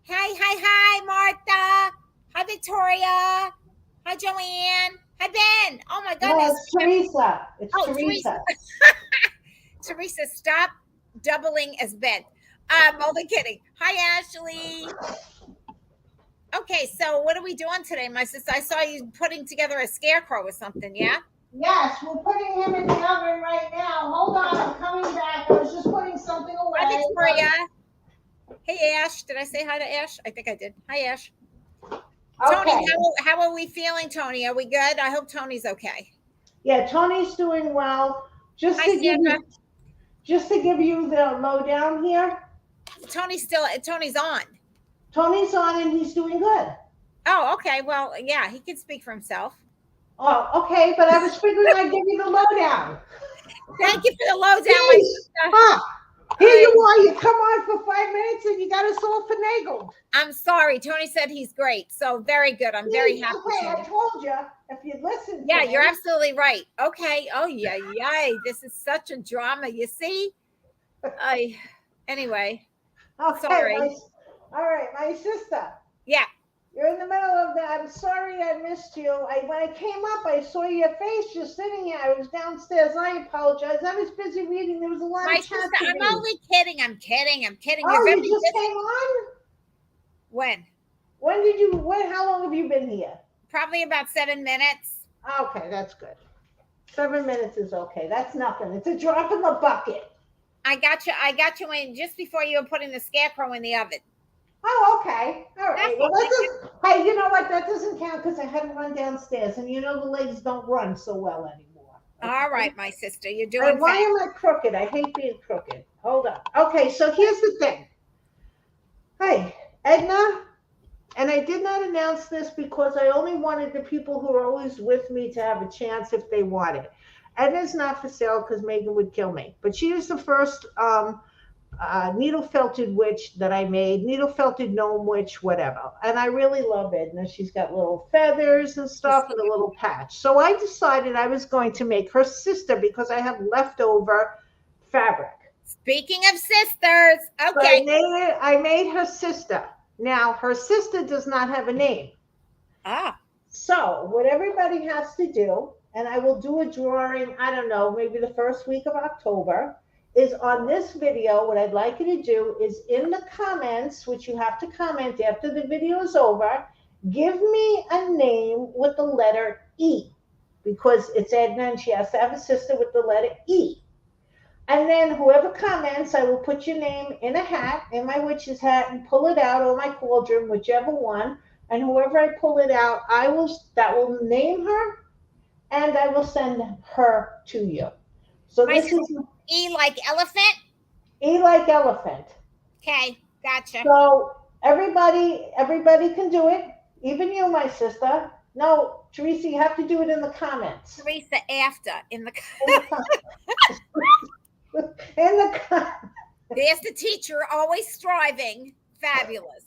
S2: Hi, Martha. Hi, Victoria. Hi, Joanne. Hi, Ben. Oh, my goodness.
S1: No, it's Teresa. It's Teresa.
S2: Teresa, stop doubling as Ben. Only kidding. Hi, Ashley. Okay, so what are we doing today, my sister? I saw you putting together a scarecrow or something, yeah?
S1: Yes, we're putting him in the oven right now. Hold on, I'm coming back. I was just putting something away.
S2: Hi, Victoria. Hey, Ash. Did I say hi to Ash? I think I did. Hi, Ash. Okay. Tony, how are we feeling, Tony? Are we good? I hope Tony's okay.
S1: Yeah, Tony's doing well. Just to give you the lowdown here.
S2: Tony's on.
S1: Tony's on and he's doing good.
S2: Oh, okay. Well, yeah, he can speak for himself.
S1: Oh, okay, but I was figuring I'd give you the lowdown.
S2: Thank you for the lowdown.
S1: Here you are. You come on for 5 minutes and you got us all finagled.
S2: I'm sorry. Tony said he's great. So very good. I'm very happy.
S1: Okay, I told you if you'd listen.
S2: Yeah, you're absolutely right. Okay. Oh, yeah. This is such a drama. You see? Anyway.
S1: Okay,
S2: sorry.
S1: All right, my sister.
S2: Yeah.
S1: You're in the middle of that. I'm sorry I missed you. When I came up, I saw your face just sitting here. I was downstairs. I apologize. I was busy reading. There was a lot
S2: My
S1: of chat
S2: sister,
S1: to
S2: I'm
S1: read.
S2: only kidding. I'm kidding. I'm kidding. You're
S1: Oh,
S2: very
S1: you just
S2: busy.
S1: came on?
S2: When?
S1: How long have you been here?
S2: Probably about 7 minutes.
S1: Okay, that's good. 7 minutes is okay. That's nothing. It's a drop in the bucket.
S2: I got you. I got you in just before you were putting the scarecrow in the oven.
S1: Oh, okay. All
S2: That's
S1: right. Well,
S2: all.
S1: hey, you know what? That doesn't count because I had to run downstairs, and you know the legs don't run so well anymore.
S2: All right, my sister. You're doing
S1: And why
S2: fine.
S1: am I crooked? I hate being crooked. Hold on. Okay, so here's the thing. Hey, Edna, and I did not announce this because I only wanted the people who are always with me to have a chance if they want it. Edna's not for sale because Megan would kill me, but she is the first needle felted witch that I made, needle felted gnome witch, whatever. And I really love Edna. She's got little feathers and stuff and a little patch. So I decided I was going to make her sister because I have leftover fabric.
S2: Speaking of sisters, okay.
S1: So I made her sister. Now, her sister does not have a name.
S2: Ah.
S1: So what everybody has to do, and I will do a drawing, I don't know, maybe the first week of October, is on this video, what I'd like you to do is in the comments, which you have to comment after the video is over, give me a name with the letter E, because it's Edna and she has to have a sister with the letter E. And then whoever comments, I will put your name in a hat, in my witch's hat, and pull it out, or my cauldron, whichever one. And whoever I pull it out, that will name her, and I will send her to you. So this is
S2: E like elephant?
S1: E like elephant.
S2: Okay, gotcha.
S1: So everybody can do it, even you, my sister. No, Teresa, you have to do it in the comments.
S2: Teresa, after in the
S1: in the
S2: There's the teacher, always striving. Fabulous.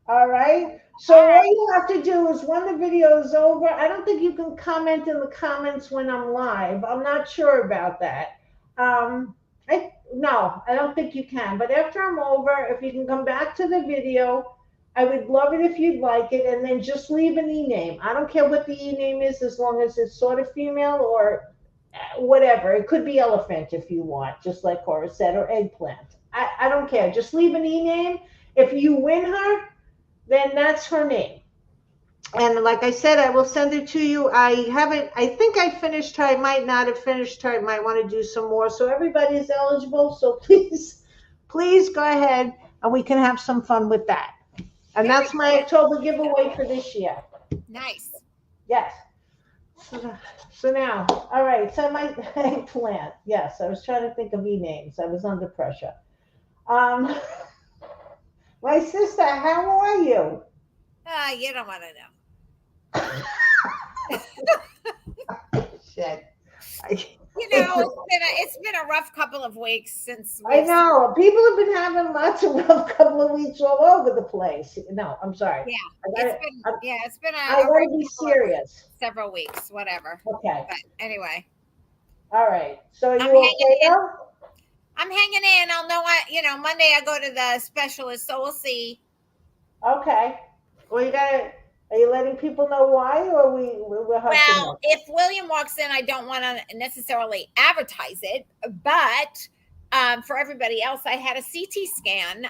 S1: All right. So all you have to do is when the video is over, I don't think you can comment in the comments when I'm live. I'm not sure about that. No, I don't think you can. But after I'm over, if you can come back to the video, I would love it if you'd like it, and then just leave an e-name. I don't care what the e-name is, as long as it's sort of female or whatever. It could be elephant if you want, just like Cora said, or eggplant. I don't care. Just leave an e-name. If you win her, then that's her name. And like I said, I will send it to you. I think I finished her. I might not have finished her. I might want to do some more. So everybody is eligible. So please go ahead and we can have some fun with that. And that's my October giveaway for this year.
S2: Nice.
S1: Yes. So now, all right. So my eggplant. Yes, I was trying to think of e-names. I was under pressure. My sister, how are you?
S2: You don't want to know.
S1: Shit.
S2: It's been a rough couple of weeks since.
S1: I know people have been having lots of rough couple of weeks all over the place. No, I'm sorry.
S2: Yeah, it's been
S1: I want to be serious.
S2: Several weeks, whatever.
S1: Okay.
S2: But anyway.
S1: All right. So are you okay now?
S2: I'm hanging in. I'll know. Monday I go to the specialist, so we'll see.
S1: Okay. Well, are you letting people know why, or
S2: Well, if William walks in, I don't want to necessarily advertise it, but for everybody else, I had a CT scan.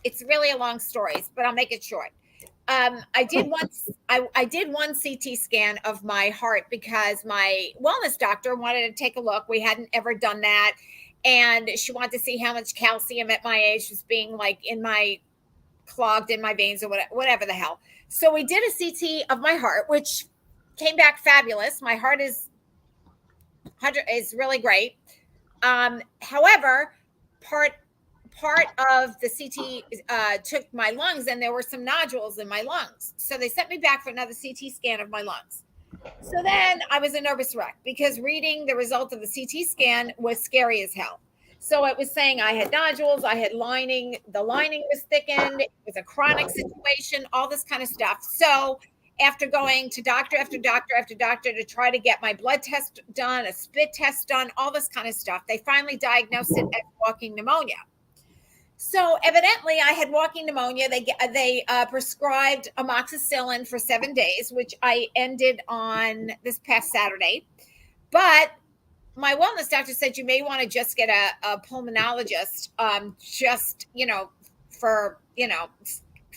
S2: It's really a long story, but I'll make it short. I did one CT scan of my heart because my wellness doctor wanted to take a look. We hadn't ever done that. And she wanted to see how much calcium at my age was being clogged in my veins or whatever the hell. So we did a CT of my heart, which came back fabulous. My heart is really great. However, part of the CT took my lungs, and there were some nodules in my lungs. So they sent me back for another CT scan of my lungs. So then I was a nervous wreck because reading the result of the CT scan was scary as hell. So it was saying I had nodules, I had lining, the lining was thickened, it was a chronic situation, all this kind of stuff. So after going to doctor after doctor after doctor to try to get my blood test done, a spit test done, all this kind of stuff, they finally diagnosed it as walking pneumonia. So evidently, I had walking pneumonia. They prescribed amoxicillin for 7 days, which I ended on this past Saturday. But my wellness doctor said you may want to just get a pulmonologist, just for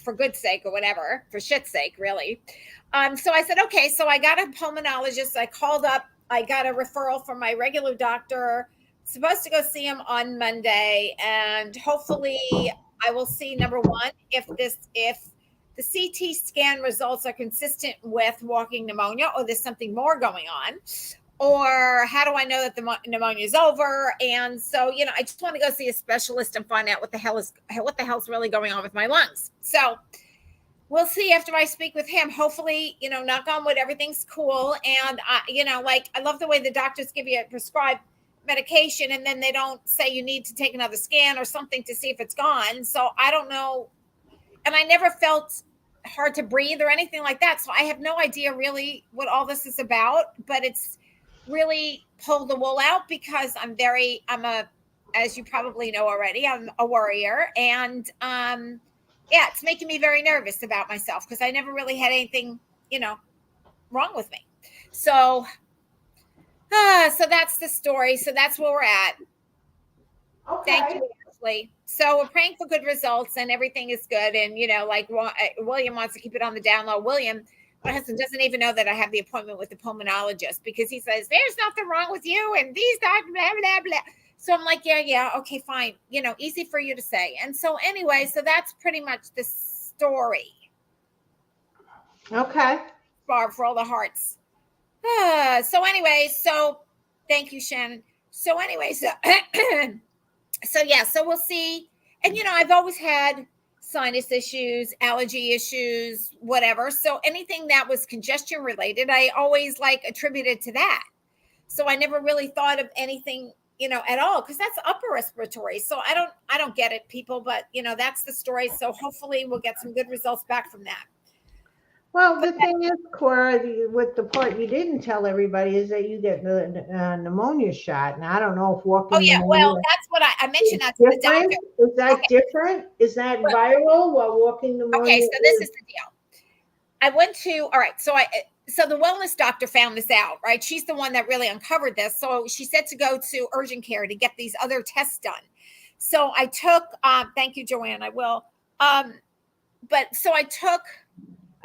S2: for good sake or whatever, for shit's sake, really. So I said, okay. So I got a pulmonologist. I called up. I got a referral from my regular doctor. Supposed to go see him on Monday, and hopefully, I will see number one if the CT scan results are consistent with walking pneumonia, or there's something more going on, or how do I know that the pneumonia is over? And so, I just want to go see a specialist and find out what the hell's really going on with my lungs. So we'll see after I speak with him. Hopefully, knock on wood, everything's cool. And I love the way the doctors give you a prescribed medication and then they don't say you need to take another scan or something to see if it's gone. So I don't know. And I never felt hard to breathe or anything like that. So I have no idea really what all this is about, but it's really pulled the wool out because as you probably know already, I'm a worrier. And yeah, it's making me very nervous about myself because I never really had anything, wrong with me. So that's the story. So that's where we're at.
S1: Okay.
S2: Thank you, Ashley. So we're praying for good results and everything is good. And, William wants to keep it on the down low. William, my husband, doesn't even know that I have the appointment with the pulmonologist because he says, there's nothing wrong with you. And these doctors, blah, blah, blah. So I'm like, yeah, okay, fine. Easy for you to say. And so anyway, so that's pretty much the story.
S1: Okay.
S2: For all the hearts. So anyway, so thank you, Shannon. So anyway, so so we'll see. And I've always had sinus issues, allergy issues, whatever. So anything that was congestion related, I always attributed to that. So I never really thought of anything, at all, because that's upper respiratory. So I don't get it, people, but that's the story. So hopefully we'll get some good results back from that.
S1: Well, the thing is, Cora, with the part you didn't tell everybody is that you get the pneumonia shot, and I don't know if walking.
S2: Oh yeah, well, that's what I mentioned that to the doctor.
S1: Is that different? Is that viral while walking pneumonia?
S2: Okay, so this is the deal. I went to so the wellness doctor found this out, right? She's the one that really uncovered this. So she said to go to urgent care to get these other tests done. So I took. Thank you, Joanne. I will. But so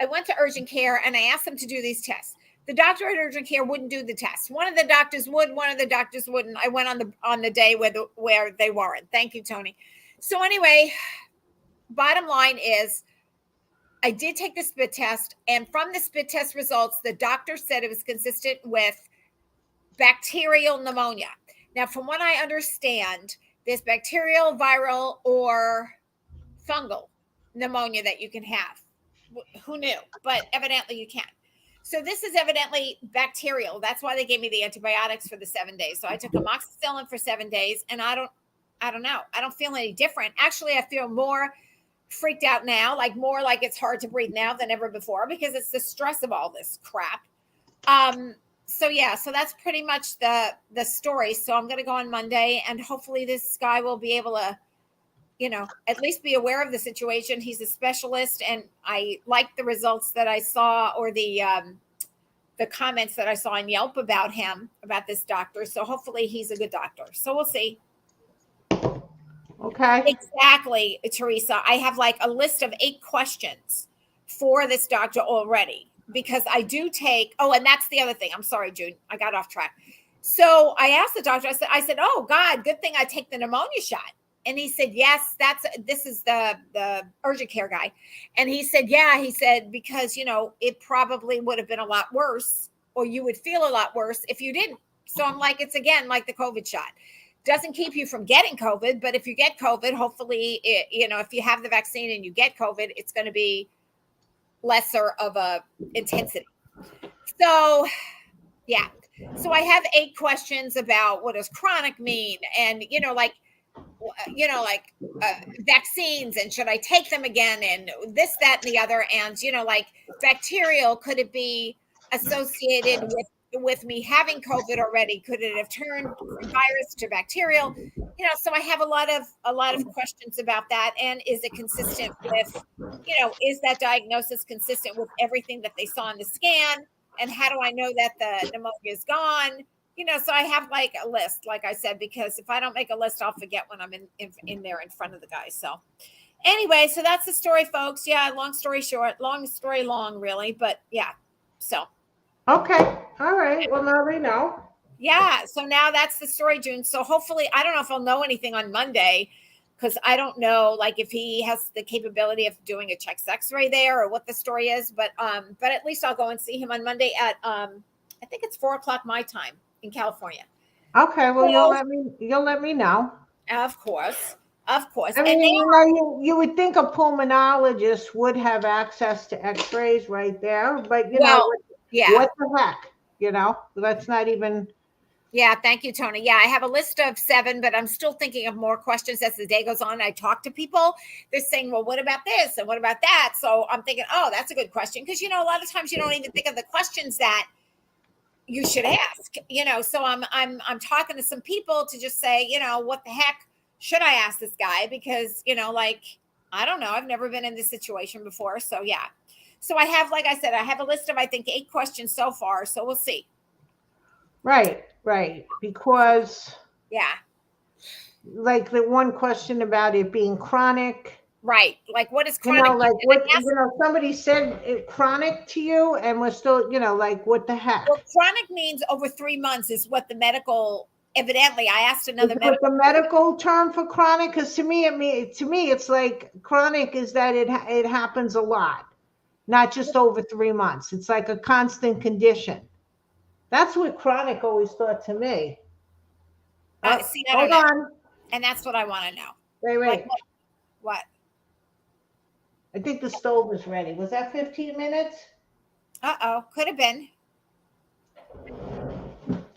S2: I went to urgent care and I asked them to do these tests. The doctor at urgent care wouldn't do the test. One of the doctors would, one of the doctors wouldn't. I went on the day where they weren't. Thank you, Tony. So anyway, bottom line is I did take the spit test, and from the spit test results, the doctor said it was consistent with bacterial pneumonia. Now, from what I understand, there's bacterial, viral, or fungal pneumonia that you can have. Who knew? But evidently you can. So this is evidently bacterial. That's why they gave me the antibiotics for the 7 days. So I took amoxicillin for 7 days, and I don't know. I don't feel any different. Actually, I feel more freaked out now, more like it's hard to breathe now than ever before because it's the stress of all this crap. So yeah, so that's pretty much the story. So I'm going to go on Monday, and hopefully this guy will be able to at least be aware of the situation. He's a specialist, and I like the results that I saw, or the comments that I saw on Yelp about him, about this doctor. So hopefully he's a good doctor. So we'll see.
S1: Okay.
S2: Exactly, Teresa. I have a list of 8 questions for this doctor already because I do take, and that's the other thing. I'm sorry, June. I got off track. So I asked the doctor, I said, oh God, good thing I take the pneumonia shot. And he said, yes, this is the urgent care guy. And he said, yeah, because, it probably would have been a lot worse, or you would feel a lot worse if you didn't. So I'm like, it's again, like the COVID shot. Doesn't keep you from getting COVID, but if you get COVID, hopefully, if you have the vaccine and you get COVID, it's going to be lesser of a intensity. So, yeah. So I have 8 questions about what does chronic mean? And, vaccines, and should I take them again, and this, that, and the other, and bacterial, could it be associated with me having COVID already? Could it have turned from virus to bacterial? So I have a lot of questions about that. And is it consistent with, is that diagnosis consistent with everything that they saw in the scan? And how do I know that the pneumonia is gone? So I have like a list, like I said, because if I don't make a list, I'll forget when I'm in there in front of the guy. So anyway, so that's the story, folks. Yeah, long story short, long story long, really. But yeah, so.
S3: Okay. All right. Well, now they know.
S2: Yeah, so now that's the story, June. So hopefully, I don't know if I'll know anything on Monday because I don't know, like if he has the capability of doing a chest X-ray there or what the story is. But at least I'll go and see him on Monday at I think it's 4 o'clock my time in California.
S3: Okay. Well,
S2: So,
S3: you'll let me know.
S2: of course, of course.
S3: I
S2: And
S3: mean,
S2: they
S3: you would think a pulmonologist would have access to X-rays right there, but
S2: well, yeah.
S3: what the heck, that's not even.
S2: Yeah, thank you, Tony. Yeah, I have a list of 7, but I'm still thinking of more questions as the day goes on. I talk to people. They're saying, well, what about this? And what about that? So I'm thinking, oh, that's a good question. Because, a lot of times you don't even think of the questions that you should ask, so I'm talking to some people to just say, what the heck should I ask this guy? Because, like, I don't know. I've never been in this situation before. So, yeah. So I have, like I said, I have a list of, I think, 8 questions so far. So we'll see.
S3: Right. Because,
S2: yeah,
S3: like the one question about it being chronic.
S2: Right. Like, what is chronic?
S3: Like what, somebody said it chronic to you and we're still, like what the heck?
S2: Well, chronic means over 3 months is what the medical, evidently, I asked another
S3: medical. The medical term for chronic, because to me, it's like chronic is that it happens a lot, not just over 3 months. It's like a constant condition. That's what chronic always thought to me.
S2: See, I don't know. On. And that's what I want to know.
S3: Wait.
S2: Like, what?
S3: I think the stove is ready. Was that 15 minutes?
S2: Could have been.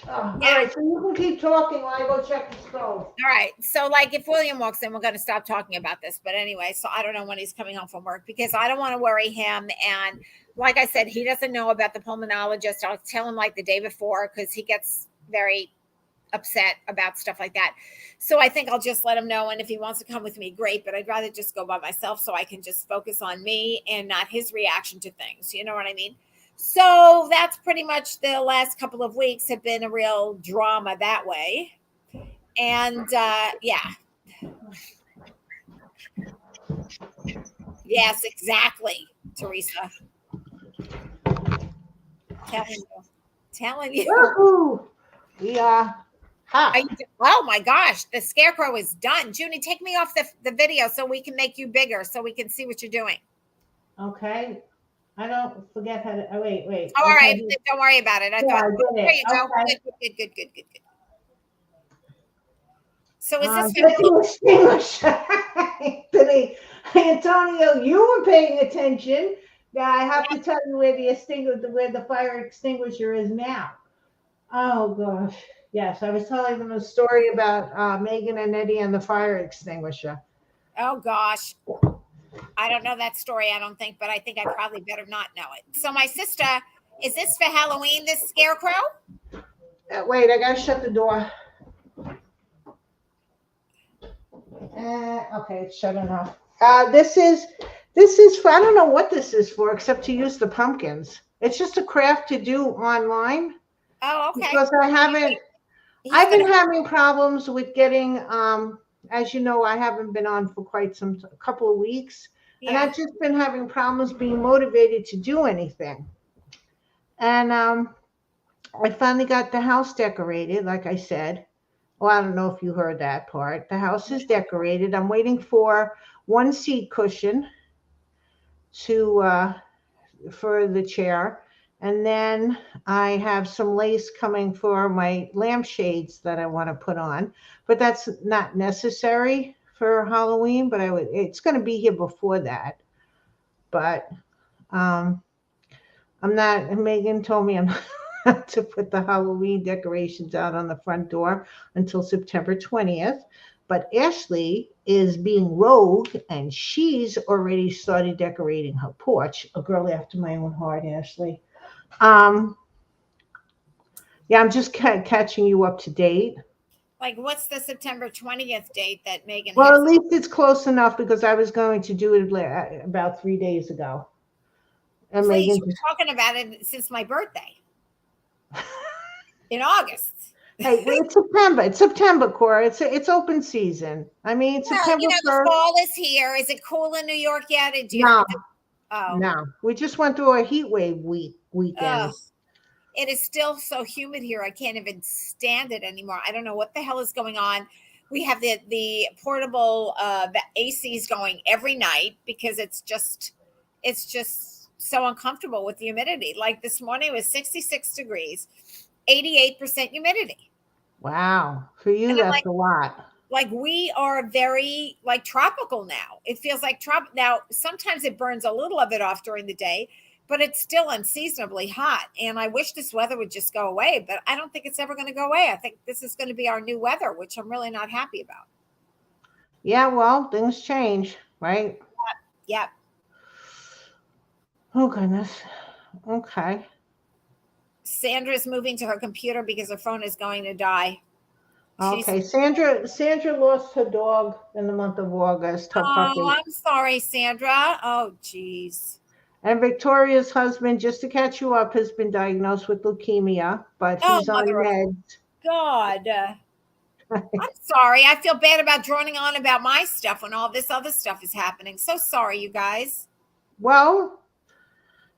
S3: Yeah. All right, so you can keep talking while I go check the stove.
S2: All right. So, like, if William walks in, we're going to stop talking about this. But anyway, so I don't know when he's coming home from work because I don't want to worry him. And like I said, he doesn't know about the pulmonologist. I'll tell him like the day before because he gets very upset about stuff like that. So I think I'll just let him know. And if he wants to come with me, great. But I'd rather just go by myself so I can just focus on me and not his reaction to things. You know what I mean? So that's pretty much the last couple of weeks have been a real drama that way. And yeah. Yes, exactly, Teresa. Telling you.
S3: Woo-hoo. Yeah.
S2: Oh my gosh, the Scarecrow is done. Junie, take me off the video so we can make you bigger so we can see what you're doing.
S3: Okay. I don't forget how to. Oh, wait.
S2: Oh, all right. Don't worry about it. I thought. There you go.
S3: Okay.
S2: Good. So is this
S3: Antonio, you were paying attention. Now I have to tell you where the fire extinguisher is now. Oh gosh. Yes, I was telling them a story about Megan and Eddie and the fire extinguisher.
S2: Oh gosh. I don't know that story, I don't think, but I think I probably better not know it. So my sister, is this for Halloween, this Scarecrow?
S3: Wait, I gotta shut the door. Okay, it's shut enough. This is for, I don't know what this is for except to use the pumpkins. It's just a craft to do online.
S2: Oh, okay.
S3: Because I've been having problems with getting, as you know, I haven't been on for a couple of weeks. Yeah. And I've just been having problems being motivated to do anything. And I finally got the house decorated, like I said. Well, I don't know if you heard that part. The house is decorated. I'm waiting for one seat cushion for the chair. And then I have some lace coming for my lampshades that I want to put on. But that's not necessary for Halloween, but it's going to be here before that. But I'm not, Megan told me I'm not to put the Halloween decorations out on the front door until September 20th. But Ashley is being rogue, and she's already started decorating her porch. A girl after my own heart, Ashley. Yeah, I'm just catching you up to date.
S2: Like, what's the September 20th date that Megan
S3: Well,
S2: has?
S3: at least it's close enough because I was going to do it about 3 days ago. And
S2: Please,
S3: Megan
S2: you're talking about it since my birthday in August.
S3: Hey, well, it's September. It's September, Cora. It's open season. I mean,
S2: Well,
S3: September
S2: the
S3: 1st.
S2: fall is here. Is it cool in New York yet? Or do you?
S3: No,
S2: Oh,
S3: no. We just went through a heat wave
S2: ugh.
S3: weekend.
S2: It is still so humid here. I can't even stand it anymore. I don't know what the hell is going on. We have the portable the ACs going every night because it's just so uncomfortable with the humidity. Like this morning it was 66 degrees, 88% humidity.
S3: Wow. For you,
S2: And I'm
S3: that's a lot.
S2: like we are very like tropical now. It feels like now. Sometimes it burns a little of it off during the day, but it's still unseasonably hot. And I wish this weather would just go away, but I don't think it's ever going to go away. I think this is going to be our new weather, which I'm really not happy about.
S3: Yeah, well, things change, right?
S2: Yep.
S3: Oh, goodness. Okay.
S2: Sandra's moving to her computer because her phone is going to die.
S3: Okay. Sandra lost her dog in the month of August, her puppy.
S2: Oh, I'm sorry, Sandra. Oh, geez.
S3: And Victoria's husband, just to catch you up, has been diagnosed with leukemia, but he's on
S2: Mother of
S3: meds.
S2: God. I'm sorry. I feel bad about droning on about my stuff when all this other stuff is happening. So sorry, you guys.
S3: Well,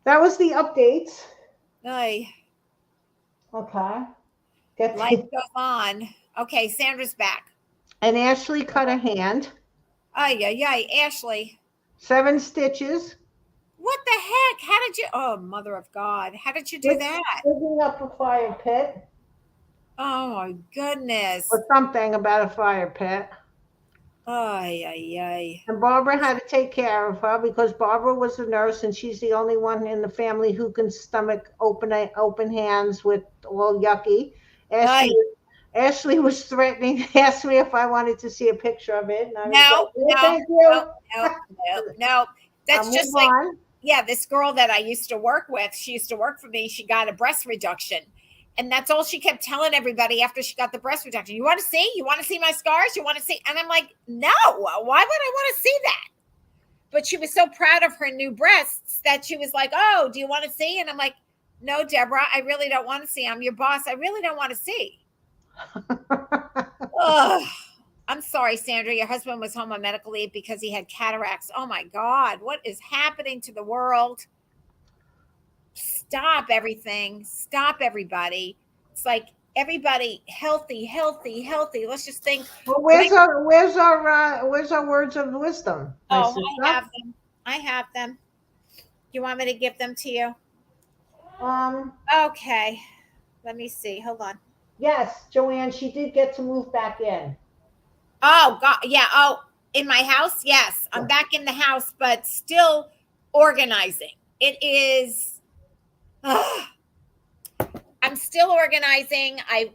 S3: that was the updates.
S2: Ay,
S3: Okay.
S2: life goes on. Okay, Sandra's back.
S3: And Ashley cut a hand.
S2: Ay, ay, ay. Ashley.
S3: 7 stitches.
S2: What the heck? How did you? Oh, mother of God. How did you do that?
S3: Digging up a fire pit.
S2: Oh, my goodness.
S3: Or something about a fire pit.
S2: Ay, ay, ay.
S3: And Barbara had to take care of her because Barbara was a nurse and she's the only one in the family who can stomach open hands with all yucky. Ashley was threatening, asked me if I wanted to see a picture of it. And I was like, thank you.
S2: No. That's just like,
S3: on.
S2: yeah, this girl that I used to work with, she used to work for me. She got a breast reduction. And that's all she kept telling everybody after she got the breast reduction. You want to see? You want to see my scars? You want to see? And I'm like, no, why would I want to see that? But she was so proud of her new breasts that she was like, oh, do you want to see? And I'm like, no, Deborah, I really don't want to see. I'm your boss. I really don't want to see. Ugh. I'm sorry, Sandra. Your husband was home on medical leave because he had cataracts. Oh my God, what is happening to the world? Stop everything. Stop everybody. It's like everybody healthy. Let's just think.
S3: Well, where's our words of wisdom?
S2: Oh, I have them. You want me to give them to you? Okay. Let me see. Hold on.
S3: Yes, Joanne, she did get to move back in.
S2: Oh, God. Yeah. Oh, in my house? Yes. I'm back in the house, but still organizing. It is. I'm still organizing. I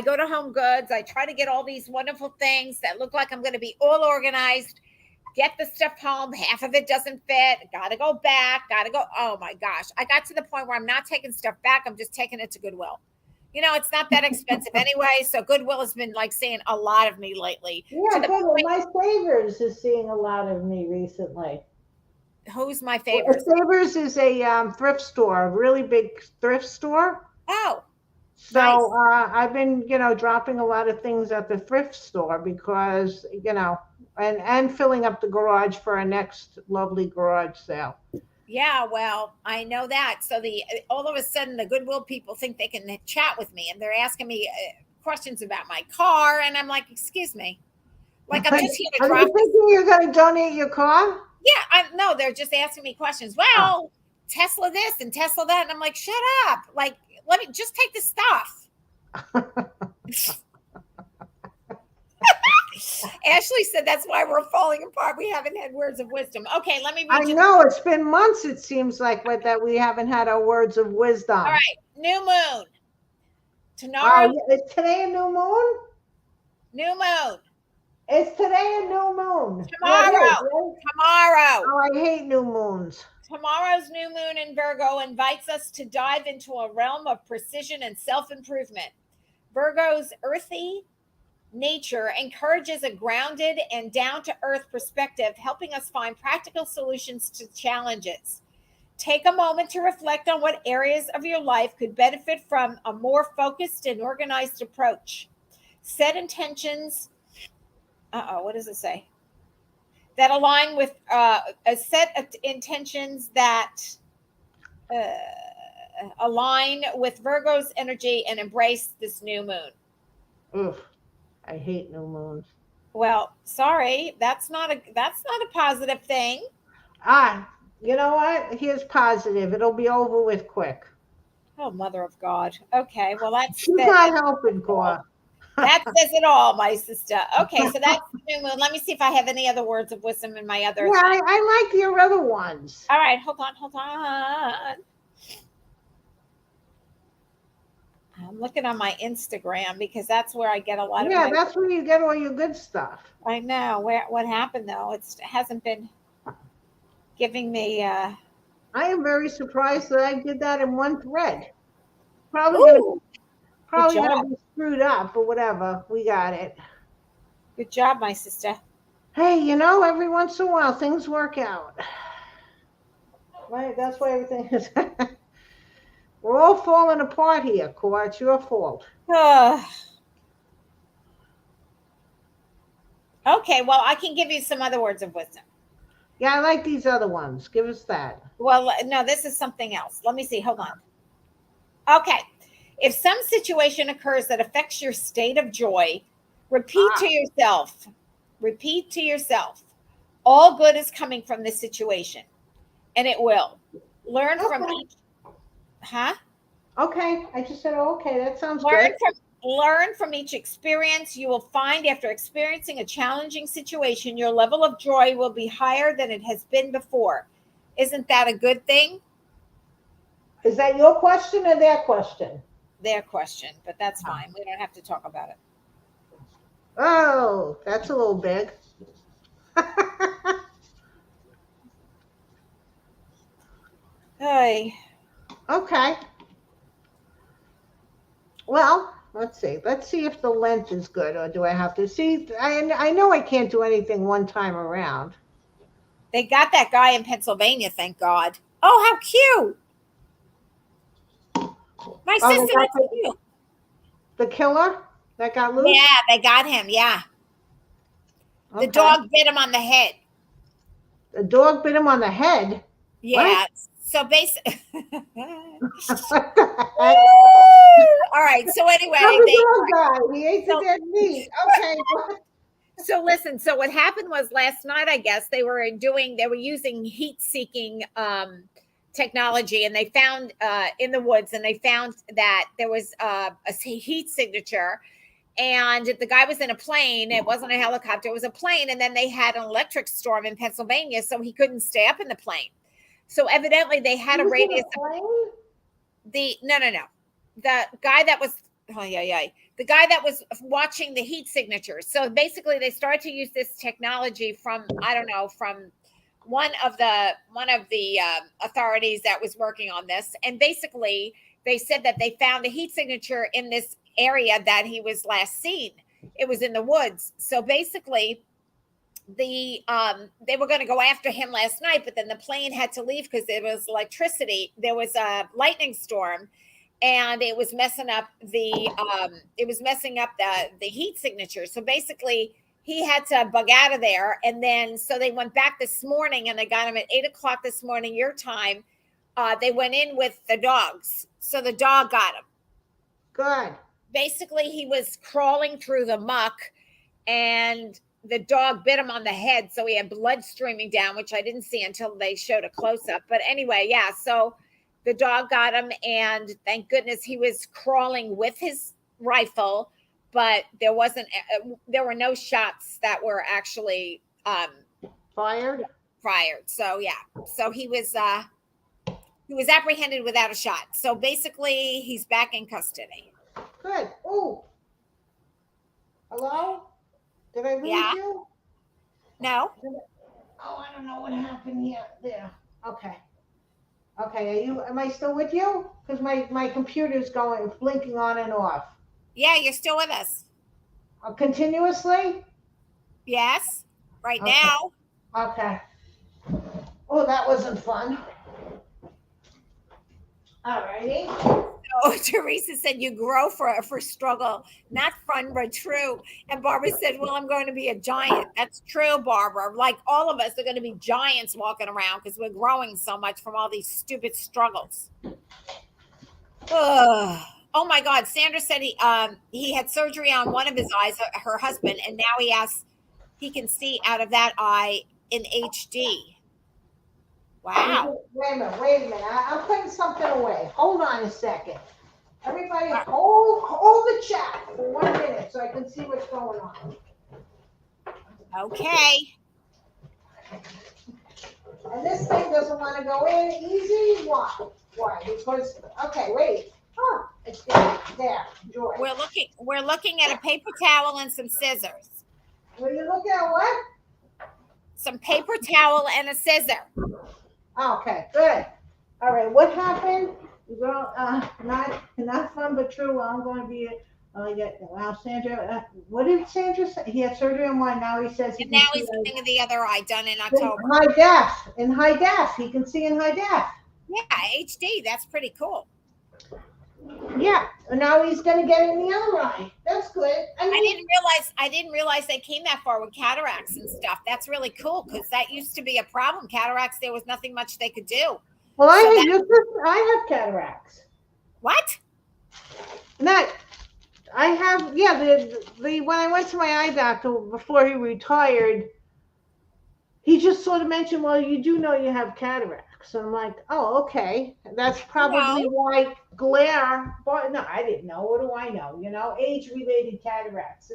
S2: go to Home Goods. I try to get all these wonderful things that look like I'm going to be all organized. Get the stuff home. Half of it doesn't fit. Got to go back. Oh my gosh. I got to the point where I'm not taking stuff back. I'm just taking it to Goodwill. It's not that expensive anyway. So Goodwill has been like seeing a lot of me lately.
S3: Yeah, Goodwill. My Savers is seeing a lot of me recently.
S2: Who's my favorite?
S3: Savers is a thrift store, a really big thrift store.
S2: Oh.
S3: So nice. I've been, dropping a lot of things at the thrift store because, and filling up the garage for our next lovely garage sale.
S2: Yeah, well, I know that. So all of a sudden the Goodwill people think they can chat with me and they're asking me questions about my car. And I'm like, excuse me. Like, I'm just here to drop.
S3: Are you thinking you're going to donate your car?
S2: Yeah, no, they're just asking me questions. Well, Tesla this and Tesla that. And I'm like, shut up. Like, let me just take the stuff. Ashley said that's why we're falling apart. We haven't had words of wisdom. Okay, let me read
S3: I know it's been months, it seems like, that we haven't had our words of wisdom.
S2: All right, new moon. Tomorrow.
S3: Is today a new moon?
S2: New moon.
S3: Is today a new moon?
S2: Tomorrow.
S3: Oh, I hate new moons.
S2: Tomorrow's new moon in Virgo invites us to dive into a realm of precision and self-improvement. Virgo's earthy, nature encourages a grounded and down-to-earth perspective, helping us find practical solutions to challenges. Take a moment to reflect on what areas of your life could benefit from a more focused and organized approach. Set intentions. What does it say? That align with a set of intentions that align with Virgo's energy and embrace this new moon.
S3: Ugh, I hate new moons.
S2: Well, sorry, that's not a positive thing.
S3: You know what? Here's positive. It'll be over with quick.
S2: Oh, mother of God. Okay, well
S3: She's not helping, Cora.
S2: That says it all, my sister. Okay, so that's the new moon. Let me see if I have any other words of wisdom in my other.
S3: Yeah, I like your other ones.
S2: All right, hold on. I'm looking on my Instagram because that's where I get a lot of.
S3: Yeah, that's where you get all your good stuff.
S2: I know. What happened though? It hasn't been giving me.
S3: I am very surprised that I did that in one thread. Probably gonna be screwed up, but whatever. We got it.
S2: Good job, my sister.
S3: Hey, you know, every once in a while things work out. Right? That's why everything is. We're all falling apart here, Cora. It's your fault.
S2: Okay, well, I can give you some other words of wisdom.
S3: Yeah, I like these other ones. Give us that.
S2: Well, no, this is something else. Let me see. Hold on. Okay. If some situation occurs that affects your state of joy, repeat to yourself, all good is coming from this situation. And it will. Learn from each.
S3: Okay. I just said, okay, that sounds good.
S2: Learn from each experience. You will find after experiencing a challenging situation, your level of joy will be higher than it has been before. Isn't that a good thing?
S3: Is that your question or their question?
S2: Their question, but that's fine. We don't have to talk about it.
S3: Oh, that's a little big.
S2: Hey.
S3: Okay. Well, let's see. Let's see if the length is good, or do I have to see? I know I can't do anything one time around.
S2: They got that guy in Pennsylvania, thank God. Oh, how cute. My sister, that's cute.
S3: The killer that got loose?
S2: Yeah, they got him, yeah. Okay. The dog bit him on the head.
S3: The dog bit him on the head?
S2: Yeah. What? So basically. All right. So anyway.
S3: He ate the dead meat. Okay.
S2: So listen, so what happened was last night, I guess they were using heat-seeking technology, and they found in the woods, and they found that there was a heat signature, and the guy was in a plane. It wasn't a helicopter, it was a plane. And then they had an electric storm in Pennsylvania, so he couldn't stay up in the plane. So evidently they had a radius. No. The guy that was, the guy that was watching the heat signatures. So basically they started to use this technology from one of the authorities that was working on this. And basically they said that they found a heat signature in this area that he was last seen. It was in the woods. So basically they were going to go after him last night, but then the plane had to leave because there was electricity. There was a lightning storm, and it was messing up the heat signature. So basically he had to bug out of there. And then so they went back this morning, and they got him at 8:00 this morning your time. They went in with the dogs, so the dog got him.
S3: Good.
S2: Basically he was crawling through the muck, and the dog bit him on the head, so he had blood streaming down, which I didn't see until they showed a close-up. But anyway, yeah, so the dog got him, and thank goodness he was crawling with his rifle, but there were no shots that were actually
S3: fired.
S2: So yeah, so he was apprehended without a shot. So basically he's back in custody.
S3: Good. Oh, hello? Did I lose you?
S2: No.
S3: Oh, I don't know what happened here. There. Okay. Okay. Am I still with you? Because my computer's blinking on and off.
S2: Yeah, you're still with us.
S3: Continuously?
S2: Yes, right
S3: Okay.
S2: now.
S3: Okay. Oh, that wasn't fun. All righty.
S2: Oh, Teresa said you grow for struggle, not fun, but true. And Barbara said, well, I'm going to be a giant. That's true, Barbara. Like all of us are going to be giants walking around because we're growing so much from all these stupid struggles. Ugh. Oh my God. Sandra said he had surgery on one of his eyes, her husband, and now he can see out of that eye in HD. Wow.
S3: Wait a minute. I'm putting something away. Hold on a second. Everybody hold the chat for 1 minute so I can see what's going on.
S2: Okay.
S3: And this thing doesn't want to go in easy. Why? Why? Because, okay, wait. Oh, it's there. Joy.
S2: We're looking at a paper towel and some scissors.
S3: Will you look at what?
S2: Some paper towel and a scissor.
S3: Okay, good. All right, what happened? Well, not fun but true. Well, I'm going to be. Wow, Sandra. What did Sandra say? He had surgery on one. Now he says he
S2: And
S3: can
S2: now
S3: see
S2: he's looking at the other eye, done in October.
S3: high def. In high def, he can see in high def.
S2: Yeah, HD. That's pretty cool.
S3: Yeah, and now he's going to get it in the other eye. That's good.
S2: I didn't realize they came that far with cataracts and stuff. That's really cool because that used to be a problem. Cataracts, there was nothing much they could do.
S3: Well, I have cataracts.
S2: What?
S3: Not. I have. Yeah, the when I went to my eye doctor before he retired, he just sort of mentioned, well, you do know you have cataracts. And I'm like, oh, okay. That's probably why glare. But no, I didn't know. What do I know? Age-related cataracts.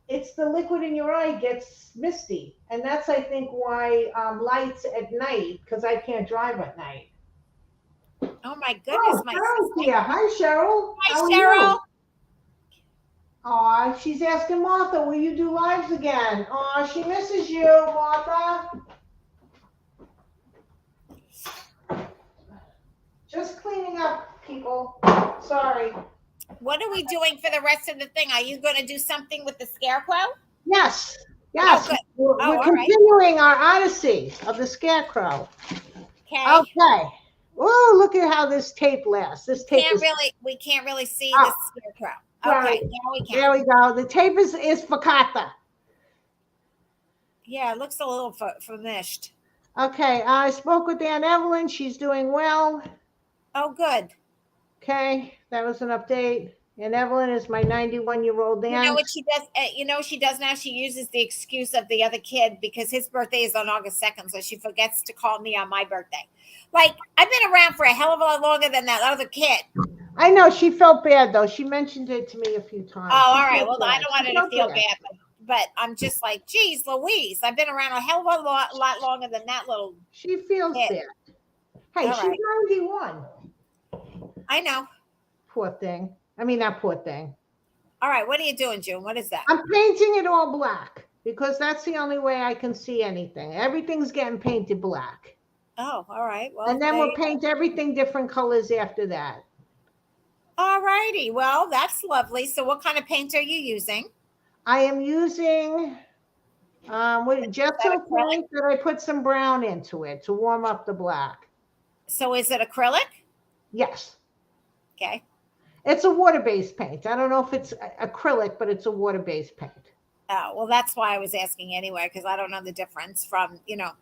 S3: It's the liquid in your eye gets misty. And that's, I think, why lights at night, because I can't drive at night.
S2: Oh, my goodness.
S3: Cheryl's here. Hi, Cheryl.
S2: Hi, Cheryl.
S3: Aw, she's asking Martha, will you do lives again? Aw, she misses you, Martha. Just cleaning up, people. Sorry.
S2: What are we doing for the rest of the thing? Are you going to do something with the Scarecrow?
S3: Yes.
S2: Oh, good.
S3: We're continuing our odyssey of the Scarecrow. Okay. Oh, look at how this tape lasts. This tape
S2: we can't really see the Scarecrow. Okay, now we can.
S3: There we go. The tape is fakata.
S2: Yeah, it looks a little famished.
S3: Okay, I spoke with Aunt Evelyn. She's doing well.
S2: Oh, good.
S3: Okay, that was an update. Aunt Evelyn is my 91-year-old aunt.
S2: You know what she does? She does now? She uses the excuse of the other kid because his birthday is on August 2nd, so she forgets to call me on my birthday. Like, I've been around for a hell of a lot longer than that other kid.
S3: I know. She felt bad, though. She mentioned it to me a few times.
S2: Oh, all right. Well, I don't want her to feel bad, but I'm just like, geez, Louise, I've been around a hell of a lot longer than that little
S3: She feels
S2: kid.
S3: bad. Hey, she's 91.
S2: I know.
S3: Poor thing. I mean, not poor thing.
S2: All right. What are you doing, June? What is that?
S3: I'm painting it all black because that's the only way I can see anything. Everything's getting painted black.
S2: Oh, all right. Well,
S3: and then we'll paint everything different colors after that.
S2: All righty. Well, that's lovely. So what kind of paint are you using?
S3: I am using gesso paint that I put some brown into it to warm up the black.
S2: So is it acrylic?
S3: Yes.
S2: Okay.
S3: It's a water-based paint. I don't know if it's acrylic, but it's a water-based paint.
S2: Oh, well, that's why I was asking anyway, because I don't know the difference from,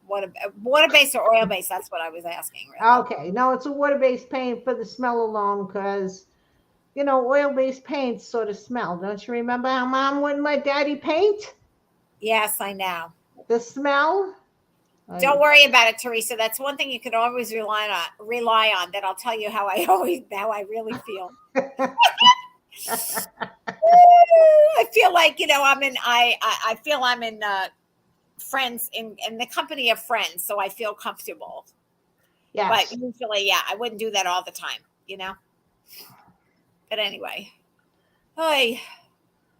S2: water-based or oil-based. That's what I was asking. Really.
S3: Okay. No, it's a water-based paint for the smell alone because, oil-based paints sort of smell. Don't you remember how Mom wouldn't let Daddy paint?
S2: Yes, I know.
S3: The smell?
S2: Don't worry about it, Teresa. That's one thing you can always rely on. That I'll tell you how I really feel. I feel like I feel I'm in friends in the company of friends, so I feel comfortable.
S3: Yeah.
S2: But usually, I wouldn't do that all the time, But anyway, hi.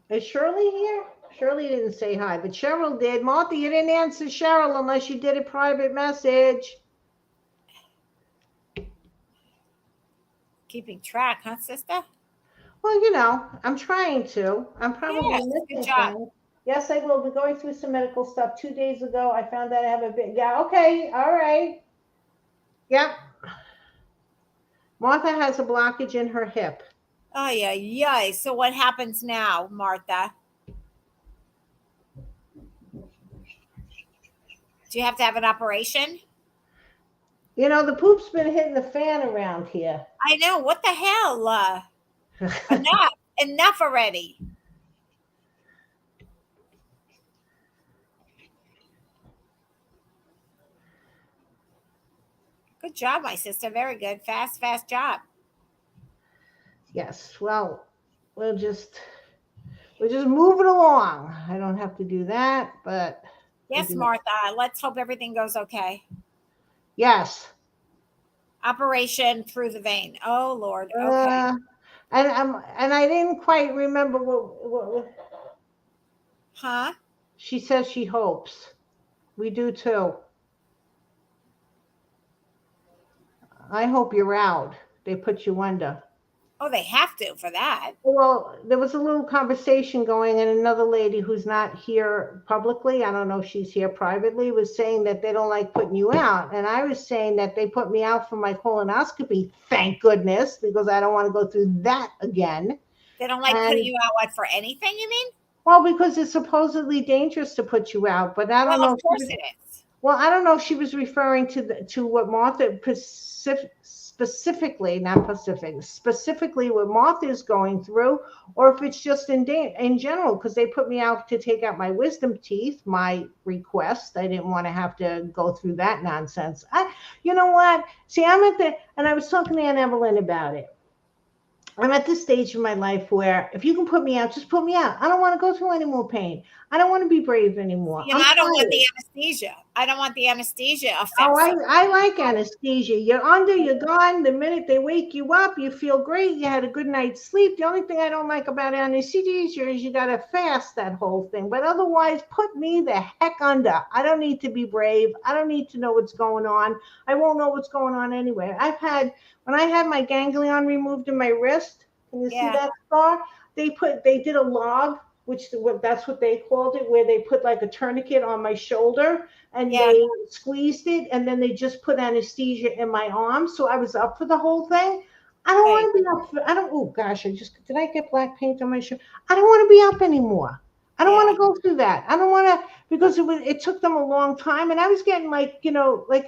S3: Is Shirley here? Shirley didn't say hi, but Cheryl did. Martha, you didn't answer Cheryl unless you did a private message.
S2: Keeping track, huh, sister?
S3: Well, I'm trying to. I'm probably
S2: Yes, good
S3: missing
S2: job.
S3: things. Yes, I will be going through some medical stuff. 2 days ago, I found out I have a bit. Yeah, okay, all right. Yep. Martha has a blockage in her hip.
S2: Oh yeah, yeah. So what happens now, Martha? Do you have to have an operation?
S3: The poop's been hitting the fan around here.
S2: I know. What the hell? Enough. Enough already. Good job, my sister. Very good. Fast, fast job.
S3: Yes. Well, we'll just move it along. I don't have to do that, but
S2: Yes, Martha. Let's hope everything goes okay.
S3: yes.
S2: Operation through the vein. Oh Lord. Okay.
S3: And I didn't quite remember what
S2: Huh?
S3: she says she hopes. We do too. I hope you're out. They put you under.
S2: Oh, they have to for that.
S3: Well, there was a little conversation going, and another lady who's not here publicly, I don't know if she's here privately, was saying that they don't like putting you out. And I was saying that they put me out for my colonoscopy, thank goodness, because I don't want to go through that again.
S2: They don't like putting you out what for anything, you mean?
S3: Well, because it's supposedly dangerous to put you out, but I don't know.
S2: Of course it is.
S3: Well, I don't know if she was referring to what Martha specifically what Martha is going through, or if it's just in general, because they put me out to take out my wisdom teeth, my request. I didn't want to have to go through that nonsense. You know what? See, and I was talking to Aunt Evelyn about it. I'm at this stage in my life where if you can put me out, just put me out. I don't want to go through any more pain. I don't want to be brave anymore.
S2: I don't want the anesthesia. I don't want the anesthesia effect.
S3: Oh, I like anesthesia. You're under, you're gone. The minute they wake you up, you feel great. You had a good night's sleep. The only thing I don't like about anesthesia is you got to fast that whole thing. But otherwise, put me the heck under. I don't need to be brave. I don't need to know what's going on. I won't know what's going on anyway. When I had my ganglion removed in my wrist, can you see that scar? They did a log, that's what they called it, where they put like a tourniquet on my should and they squeezed it, and then they just put anesthesia in my arm. So I was up for the whole thing. I don't want to be up. Oh gosh, did I get black paint on my shirt? I don't want to be up anymore. I don't want to go through that. I don't want to, because it took them a long time. And I was getting like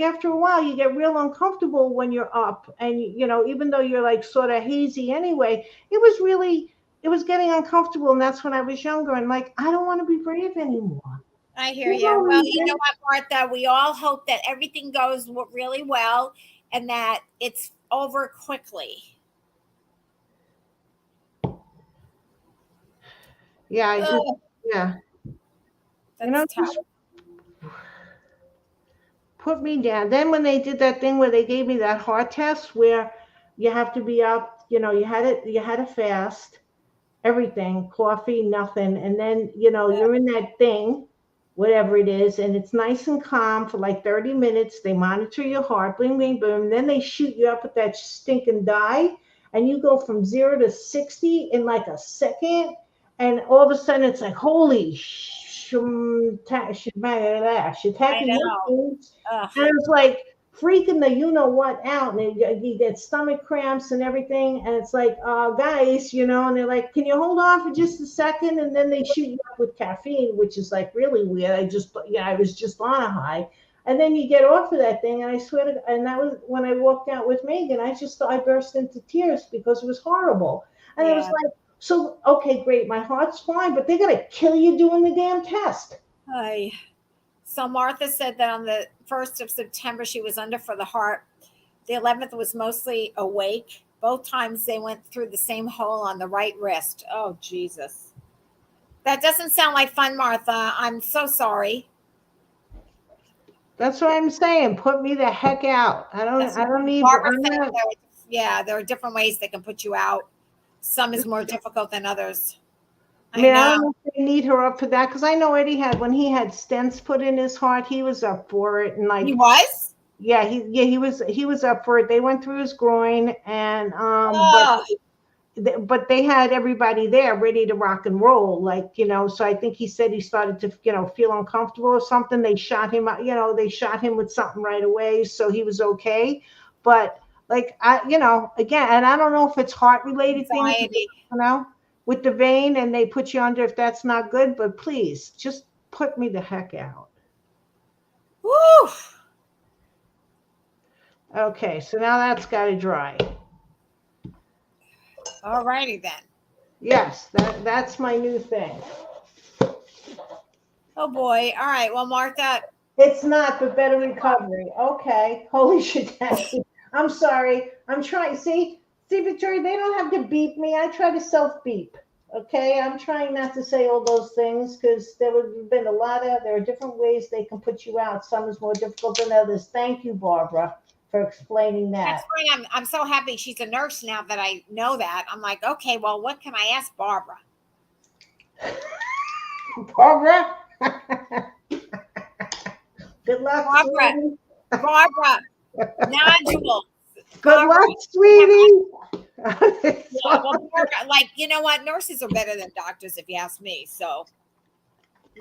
S3: after a while, you get real uncomfortable when you're up. And, even though you're like sort of hazy anyway, it was getting uncomfortable. And that's when I was younger. And like, I don't want to be brave anymore.
S2: I hear you. Well, you know what, Martha? We all hope that everything goes really well and that it's over quickly.
S3: Yeah,
S2: That's tough.
S3: Put me down. Then when they did that thing where they gave me that heart test where you have to be up, you had to fast, everything, coffee, nothing. And then, you're in that thing, whatever it is, and it's nice and calm for like 30 minutes. They monitor your heart, bling, bling, boom. Then they shoot you up with that stinking dye, and you go from 0 to 60 in like a second. And all of a sudden, it's like, holy and it's like freaking the you-know-what out. And you get stomach cramps and everything. And it's like, guys, and they're like, can you hold on for just a second? And then they shoot you up with caffeine, which is like really weird. I was just on a high. And then you get off of that thing. And I swear to, and that was when I walked out with Megan, I burst into tears because it was horrible. And it was like, so, okay, great. My heart's fine, but they're going to kill you doing the damn test.
S2: So Martha said that on the 1st of September, she was under for the heart. The 11th was mostly awake. Both times they went through the same hole on the right wrist. Oh, Jesus. That doesn't sound like fun, Martha. I'm so sorry.
S3: That's what I'm saying. Put me the heck out. I don't need.
S2: There are different ways they can put you out. Some is more difficult than others.
S3: I don't know if they need her up for that, because I know Eddie when he had stents put in his heart, he was up for it. And like
S2: he was?
S3: Yeah, he was up for it. They went through his groin, and but but they had everybody there ready to rock and roll, like, so I think he said he started to, feel uncomfortable or something. They shot him out, they shot him with something right away, so he was okay. But like, again, and I don't know if it's heart related things,
S2: Anxiety.
S3: with the vein, and they put you under if that's not good, but please just put me the heck out.
S2: Woo!
S3: Okay, so now that's got to dry.
S2: All righty then.
S3: Yes, that's my new thing.
S2: Oh boy. All right. Well, Martha.
S3: It's not, but better recovery. Okay. Holy shit. I'm sorry. I'm trying. See, Victoria, they don't have to beep me. I try to self-beep. Okay. I'm trying not to say all those things because there are different ways they can put you out. Some is more difficult than others. Thank you, Barbara, for explaining that.
S2: That's fine. I'm so happy she's a nurse now that I know that. I'm like, okay, well, what can I ask Barbara?
S3: Barbara? Good luck,
S2: Barbara. Nodules.
S3: Good luck, sweetie.
S2: Yeah, well, Barbara, like, you know what? Nurses are better than doctors, if you ask me. So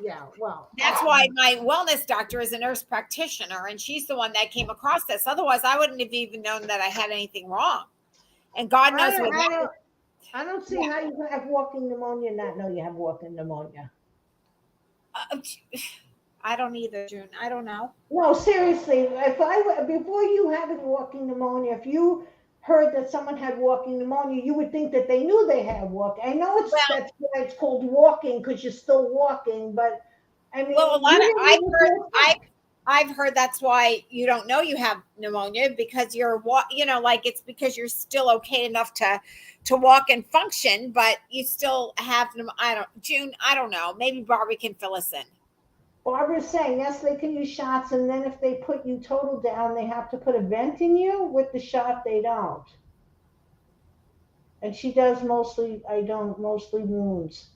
S3: yeah, well,
S2: that's why my wellness doctor is a nurse practitioner, and she's the one that came across this. Otherwise, I wouldn't have even known that I had anything wrong. And God knows
S3: I don't see how you can have walking pneumonia and not know you have walking pneumonia.
S2: I don't either, June. I don't know.
S3: No, seriously. Before you having walking pneumonia, if you heard that someone had walking pneumonia, you would think that they knew they had walking. I know that's why it's called walking, because you're still walking. But I mean,
S2: well, I've heard that's why you don't know you have pneumonia, because it's because you're still okay enough to walk and function, but you still have June. I don't know. Maybe Barbara can fill us in.
S3: Barbara's saying, yes, they can use shots, and then if they put you total down, they have to put a vent in you. With the shot, they don't. And she does mostly wounds.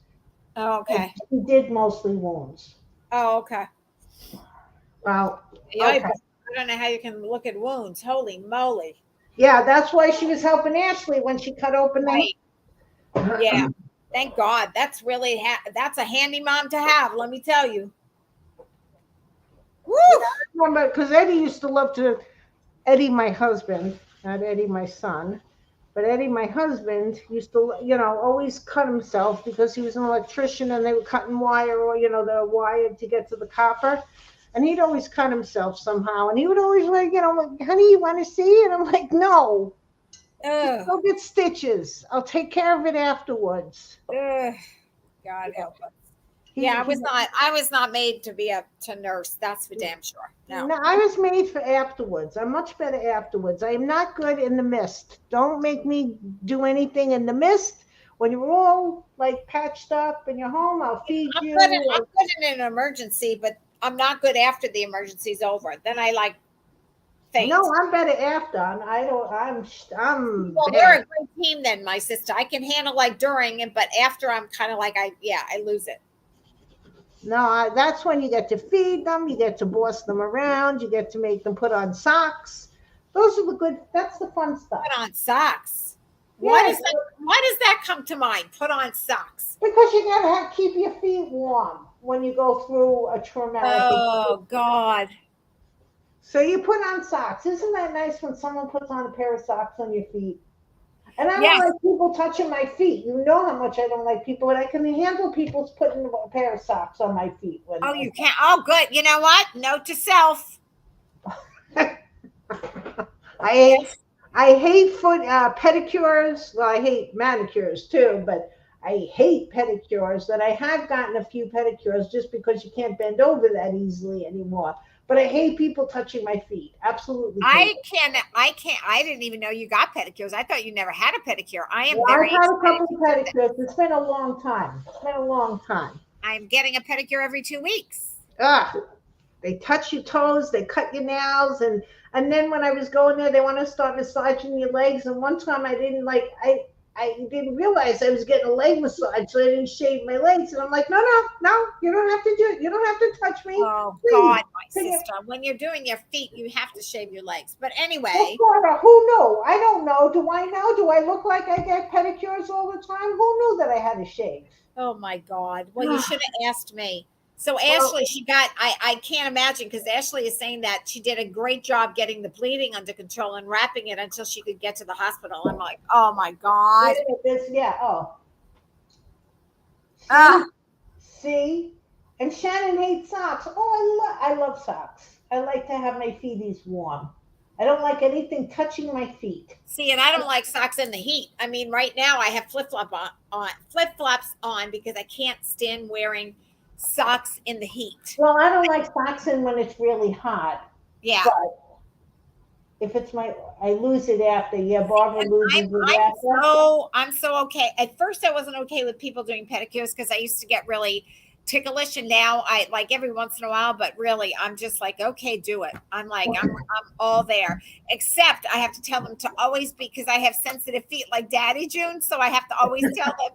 S2: Oh, okay.
S3: She did mostly wounds.
S2: Oh, okay.
S3: Well,
S2: yeah, okay. I don't know how you can look at wounds. Holy moly.
S3: Yeah, that's why she was helping Ashley when she cut open
S2: right. Yeah, thank God. That's really, that's a handy mom to have, let me tell you.
S3: Woo! Because Eddie, my husband, not Eddie, my son, but Eddie, my husband, used to, always cut himself because he was an electrician and they were cutting wire, or, the wire to get to the copper. And he'd always cut himself somehow. And he would always like, honey, you want to see? And I'm like, no. Go get stitches. I'll take care of it afterwards.
S2: God help us. I was not made to nurse. That's for damn sure. No,
S3: I was made for afterwards. I'm much better afterwards. I am not good in the mist. Don't make me do anything in the mist. When you're all like patched up and you're home, I'll feed you.
S2: I'm good in an emergency, but I'm not good after the emergency's over. Then I faint.
S3: No, I'm better after. I'm
S2: well, we're a great team then, my sister. I can handle during, but after I'm kind of I lose it.
S3: No, that's when you get to feed them, you get to boss them around, you get to make them put on socks. That's the fun stuff.
S2: Put on socks. Why does that come to mind? Put on socks.
S3: Because you gotta keep your feet warm when you go through a traumatic.
S2: Oh God.
S3: So you put on socks. Isn't that nice when someone puts on a pair of socks on your feet? And I don't like people touching my feet. You know how much I don't like people, but I can handle people's putting a pair of socks on my feet.
S2: You can't. Oh, good. You know what? Note to self.
S3: I hate foot pedicures. Well, I hate manicures too, but I hate pedicures. That I have gotten a few pedicures just because you can't bend over that easily anymore. But I hate people touching my feet. Absolutely.
S2: I can't. I didn't even know you got pedicures. I thought you never had a pedicure.
S3: I've had a couple of pedicures. It's been a long time.
S2: I'm getting a pedicure every 2 weeks.
S3: They touch your toes. They cut your nails. And then when I was going there, they want to start massaging your legs. And one time I didn't realize I was getting a leg massage, so I didn't shave my legs. And I'm like, no, you don't have to do it. You don't have to touch me.
S2: Oh, please. God. sister. When you're doing your feet, you have to shave your legs. But anyway.
S3: Well, Barbara, who knew? I don't know. Do I know? Do I look like I get pedicures all the time? Who knew that I had to shave?
S2: Oh my God. Well, you should have asked me. So
S3: Well,
S2: Ashley, I can't imagine, because Ashley is saying that she did a great job getting the bleeding under control and wrapping it until she could get to the hospital. I'm like, oh my God.
S3: Oh.
S2: Ah.
S3: See? And Shannon hates socks. Oh, I love socks. I like to have my feeties warm. I don't like anything touching my feet.
S2: See, and I don't like socks in the heat. I mean, right now I have flip-flops on because I can't stand wearing socks in the heat.
S3: Well, I don't like socks in when it's really hot.
S2: Yeah.
S3: But if it's I lose it after. Yeah, Barbara loses it after.
S2: I'm so okay. At first, I wasn't okay with people doing pedicures because I used to get really ticklish, and now I like every once in a while, but really I'm just like, okay, do it. I'm like, I'm all there, except I have to tell them to always be, because I have sensitive feet like Daddy June, so I have to always tell them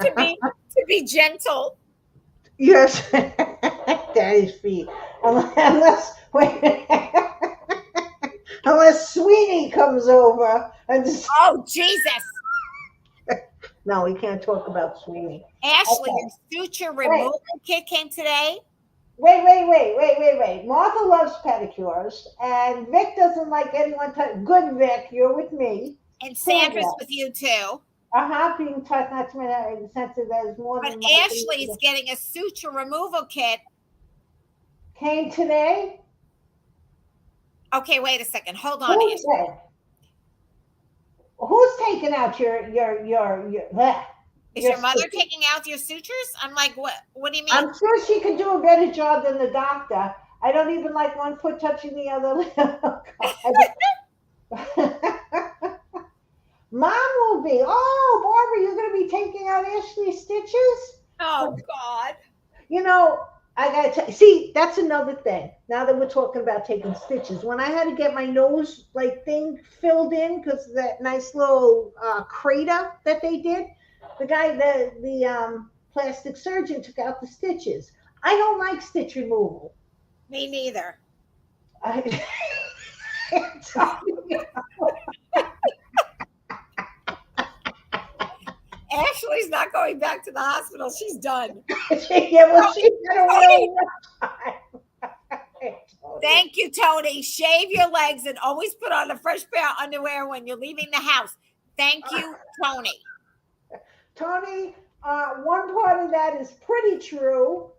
S2: to be gentle.
S3: Yes. Daddy's feet. Unless unless Sweeney comes over and
S2: oh Jesus.
S3: No, we can't talk about Sweeney.
S2: Ashley, your suture removal kit came today.
S3: Wait. Martha loves pedicures, and Vic doesn't like anyone touch. Good, Vic, you're with me.
S2: And Sandra's with you too.
S3: Being touched, not to me, sensitive as more
S2: but
S3: than.
S2: But Ashley's getting a suture removal kit.
S3: Came today.
S2: Okay, wait a second. Hold on, Ashley.
S3: Who's taking out your
S2: Is your mother taking out your sutures? I'm like, what do you mean?
S3: I'm sure she could do a better job than the doctor. I don't even like one foot touching the other. Mom will be. Oh, Barbara, you're going to be taking out Ashley's stitches?
S2: Oh, God.
S3: You know, I got to see, that's another thing. Now that we're talking about taking stitches, when I had to get my nose thing filled in because of that nice little crater that they did, the guy, the plastic surgeon took out the stitches. I don't like stitch removal.
S2: Me neither. Ashley's not going back to the hospital. She's done.
S3: She's got a really rough time.
S2: Thank you, Tony. Shave your legs and always put on a fresh pair of underwear when you're leaving the house. Thank you, Tony.
S3: Tony, one part of that is pretty true.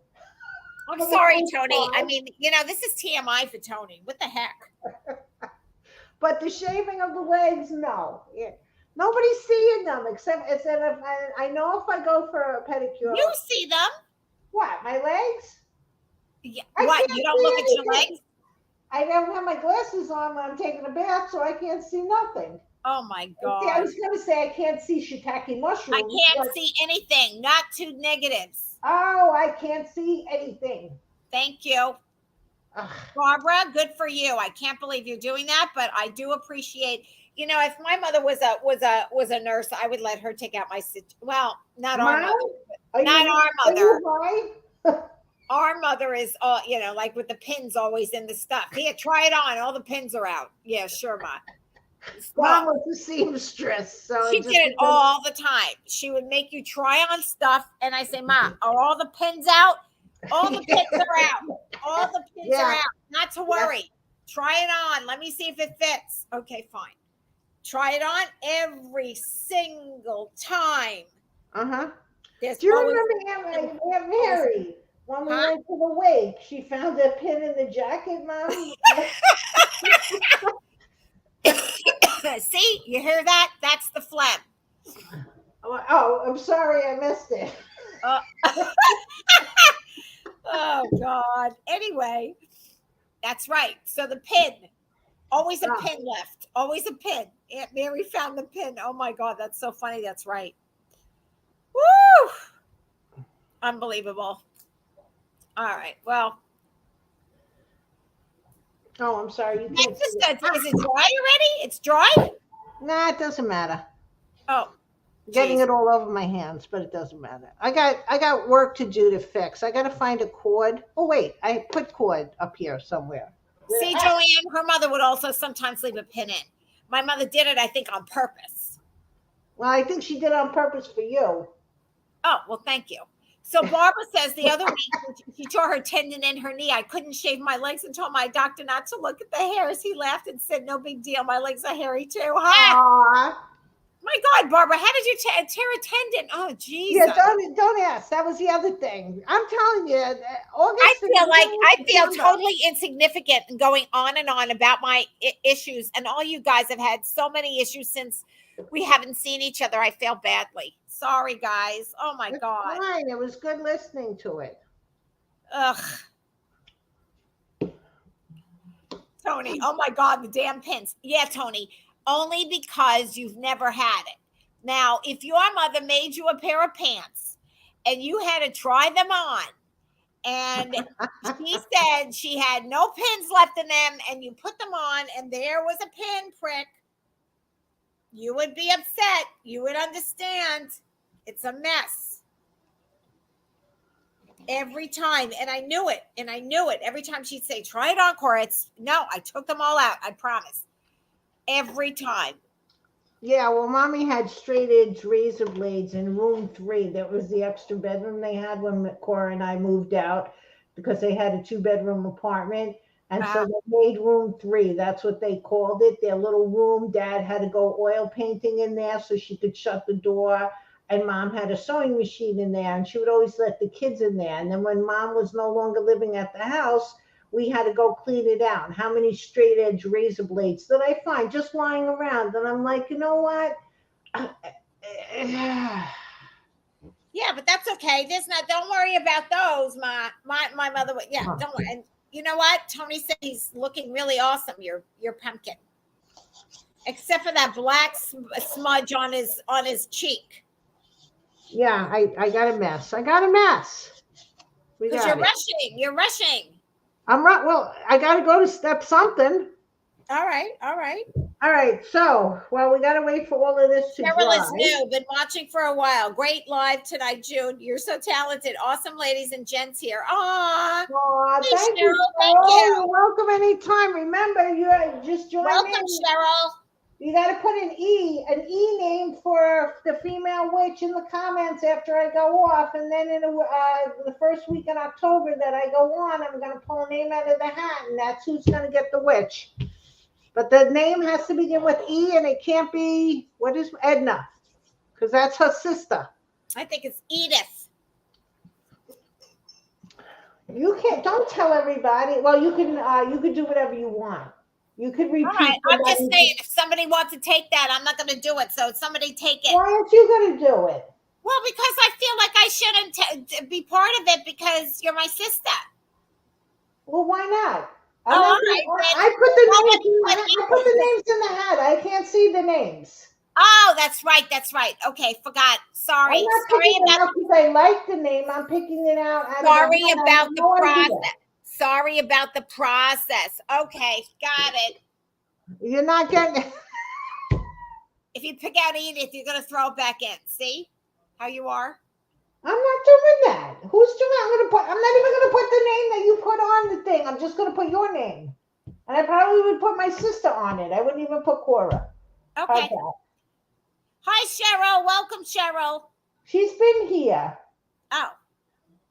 S2: I'm sorry, Tony. I mean, this is TMI for Tony. What the heck?
S3: But the shaving of the legs, no. Yeah. Nobody's seeing them except if I know if I go for a pedicure.
S2: You see them.
S3: What, my legs?
S2: Yeah. What, you don't look at your legs?
S3: I don't have my glasses on when I'm taking a bath, so I can't see nothing.
S2: Oh, my God.
S3: I was going to say I can't see shiitake mushrooms.
S2: I can't see anything. Not two negatives.
S3: Oh, I can't see anything.
S2: Thank you. Ugh. Barbara, good for you. I can't believe you're doing that, but I do appreciate. If my mother was a nurse, I would let her take out my stitch. Well, not our mother. Not our mother. Our mother is all, like with the pins always in the stuff. Here, try it on. All the pins are out. Yeah, sure, Ma.
S3: Mom was a seamstress, so
S2: she did it all the time. She would make you try on stuff, and I say, Ma, are all the pins out? All the pins are out. All the pins are out. Not to worry. Try it on. Let me see if it fits. Okay, fine. Try it on every single time.
S3: Do you remember Aunt Mary? When we went to the wake, she found a pin in the jacket, Mom.
S2: See, you hear that? That's the phlegm.
S3: Oh, I'm sorry, I missed it.
S2: Oh, God. Anyway, that's right. So the pin, always a pin left. Always a pin. Aunt Mary found the pin. Oh, my God. That's so funny. That's right. Woo! Unbelievable. All right. Well.
S3: Oh, I'm sorry.
S2: Is it dry already? It's dry?
S3: Nah, it doesn't matter.
S2: Oh.
S3: Getting
S2: Jeez.
S3: it all over my hands, but it doesn't matter. I got work to do to fix. I got to find a cord. Oh wait, I put cord up here somewhere.
S2: See, Joanne, her mother would also sometimes leave a pin in. My mother did it, I think, on purpose.
S3: Well, I think she did it on purpose for you.
S2: Oh, well, thank you. So Barbara says the other week she tore her tendon in her knee. I couldn't shave my legs and told my doctor not to look at the hairs. He laughed and said, "No big deal. My legs are hairy too." Ha!
S3: Aw.
S2: My God, Barbara, how did you tear a tendon? Oh,
S3: Yeah,
S2: Jesus.
S3: don't ask. That was the other thing. I'm telling you, August.
S2: I feel
S3: September.
S2: totally insignificant and going on and on about my issues, and all you guys have had so many issues since we haven't seen each other. I feel badly. Sorry, guys. Oh my
S3: It's
S2: God.
S3: fine. It was good listening to it.
S2: Ugh. Tony, oh my God, the damn pins. Yeah, Tony, only because you've never had it. Now, if your mother made you a pair of pants and you had to try them on, and she said she had no pins left in them, and you put them on and there was a pin prick, you would be upset. You would understand. It's a mess. Every time. And I knew it. Every time she'd say, try it on, Cora. No, I took them all out. I promise. Every time.
S3: Yeah, well, Mommy had straight edge razor blades in room 3. That was the extra bedroom they had when Cora and I moved out because they had a 2-bedroom apartment. And so they made room 3. That's what they called it, their little room. Dad had to go oil painting in there so she could shut the door. And Mom had a sewing machine in there, and she would always let the kids in there. And then when Mom was no longer living at the house, we had to go clean it out. How many straight edge razor blades did I find just lying around? And I'm like, you know what?
S2: Yeah, but that's okay. Don't worry about those. My mother would, yeah, don't worry. And you know what? Tony said he's looking really awesome, your pumpkin. Except for that black smudge on his cheek.
S3: Yeah, I got a mess.
S2: Because you're rushing.
S3: I'm right. Well, I got to go to step something.
S2: All right.
S3: So, well, we got to wait for all of this to
S2: Carol
S3: dry.
S2: is new. Been watching for a while. Great live tonight, June. You're so talented. Awesome ladies and gents here. Aw.
S3: Hey,
S2: Thank
S3: you,
S2: you. Thank you.
S3: You're welcome anytime. Remember, you just join
S2: Welcome,
S3: in.
S2: Cheryl.
S3: You got to put an E name for the female witch in the comments after I go off. And then in the first week in October that I go on, I'm going to pull a name out of the hat, and that's who's going to get the witch. But the name has to begin with E, and it can't be, what is Edna? Because that's her sister.
S2: I think it's Edith.
S3: You can't, don't tell everybody. Well, you could do whatever you want. You could repeat.
S2: All right, I'm just saying, if somebody wants to take that, I'm not going to do it. So somebody take it.
S3: Why aren't you going to do it?
S2: Well, because I feel like I shouldn't be part of it because you're my sister.
S3: Well, why not?
S2: I
S3: put the names in the hat. I can't see the names.
S2: Oh, that's right. Okay, forgot. Sorry.
S3: I'm not picking it out because I like the name. I'm picking it out.
S2: Sorry about the process. Sorry about the process. Okay, got it.
S3: You're not getting it.
S2: If you pick out Edith, you're going to throw it back in. See how you are?
S3: I'm not doing that. Who's doing that? I'm not even going to put the name that you put on the thing. I'm just going to put your name. And I probably would put my sister on it. I wouldn't even put Cora.
S2: Okay. Hi, Cheryl. Welcome, Cheryl.
S3: She's been here.
S2: Oh,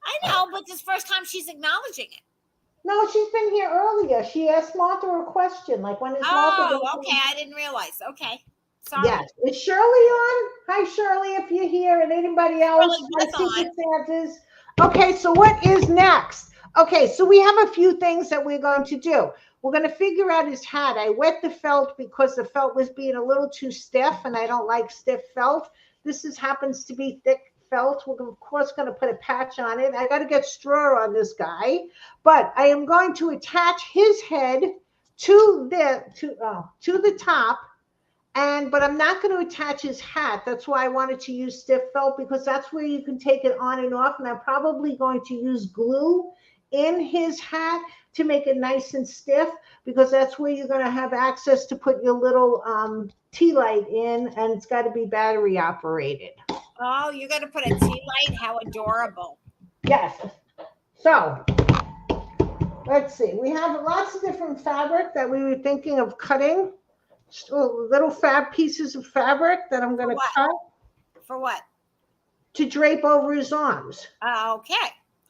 S2: I know, but this first time she's acknowledging it.
S3: No, she's been here earlier. She asked Martha a question, like when is Martha?
S2: Oh, okay. I didn't realize. Okay. Sorry.
S3: Yes. Is Shirley on? Hi, Shirley, if you're here, and anybody else. Santas. Okay, so what is next? Okay, so we have a few things that we're going to do. We're going to figure out his hat. I wet the felt because the felt was being a little too stiff, and I don't like stiff felt. This happens to be thick felt. We're of course going to put a patch on it. I got to get straw on this guy, but I am going to attach his head to the top, but I'm not going to attach his hat. That's why I wanted to use stiff felt, because that's where you can take it on and off, and I'm probably going to use glue in his hat to make it nice and stiff, because that's where you're going to have access to put your little tea light in, and it's got to be battery operated.
S2: Oh, you're going to put a tea light? How adorable.
S3: Yes. So let's see. We have lots of different fabric that we were thinking of cutting. Little pieces of fabric that I'm going to cut.
S2: For what?
S3: To drape over his arms.
S2: Okay.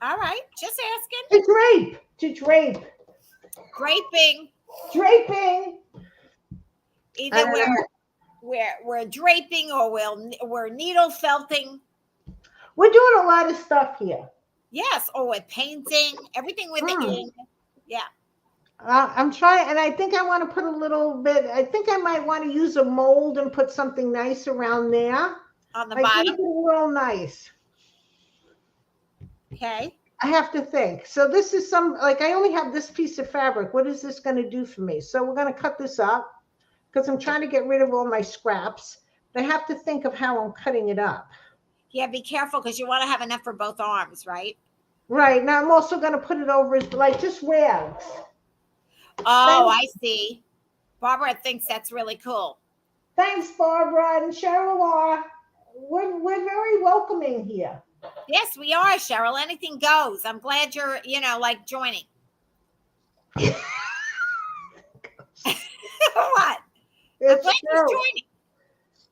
S2: All right. Just asking.
S3: To drape. To drape.
S2: Draping.
S3: Draping.
S2: Either we're draping or we're needle felting.
S3: We're doing a lot of stuff here.
S2: Yes. Or we're painting. Everything with the ink. Yeah.
S3: I'm trying, and I think I want to put a little bit. I think I might want to use a mold and put something nice around there.
S2: On the bottom.
S3: Think it's a little nice.
S2: Okay.
S3: I have to think. So this is I only have this piece of fabric. What is this going to do for me? So we're going to cut this up because I'm trying to get rid of all my scraps. I have to think of how I'm cutting it up.
S2: Yeah, be careful because you want to have enough for both arms, right?
S3: Right. Now I'm also going to put it over as just rags.
S2: Oh, I see. Barbara thinks that's really cool. Thanks,
S3: Barbara and Cheryl are. We're very welcoming here.
S2: Yes, we are, Cheryl. Anything goes. I'm glad you're, joining. What?
S3: It's
S2: I'm glad you're joining.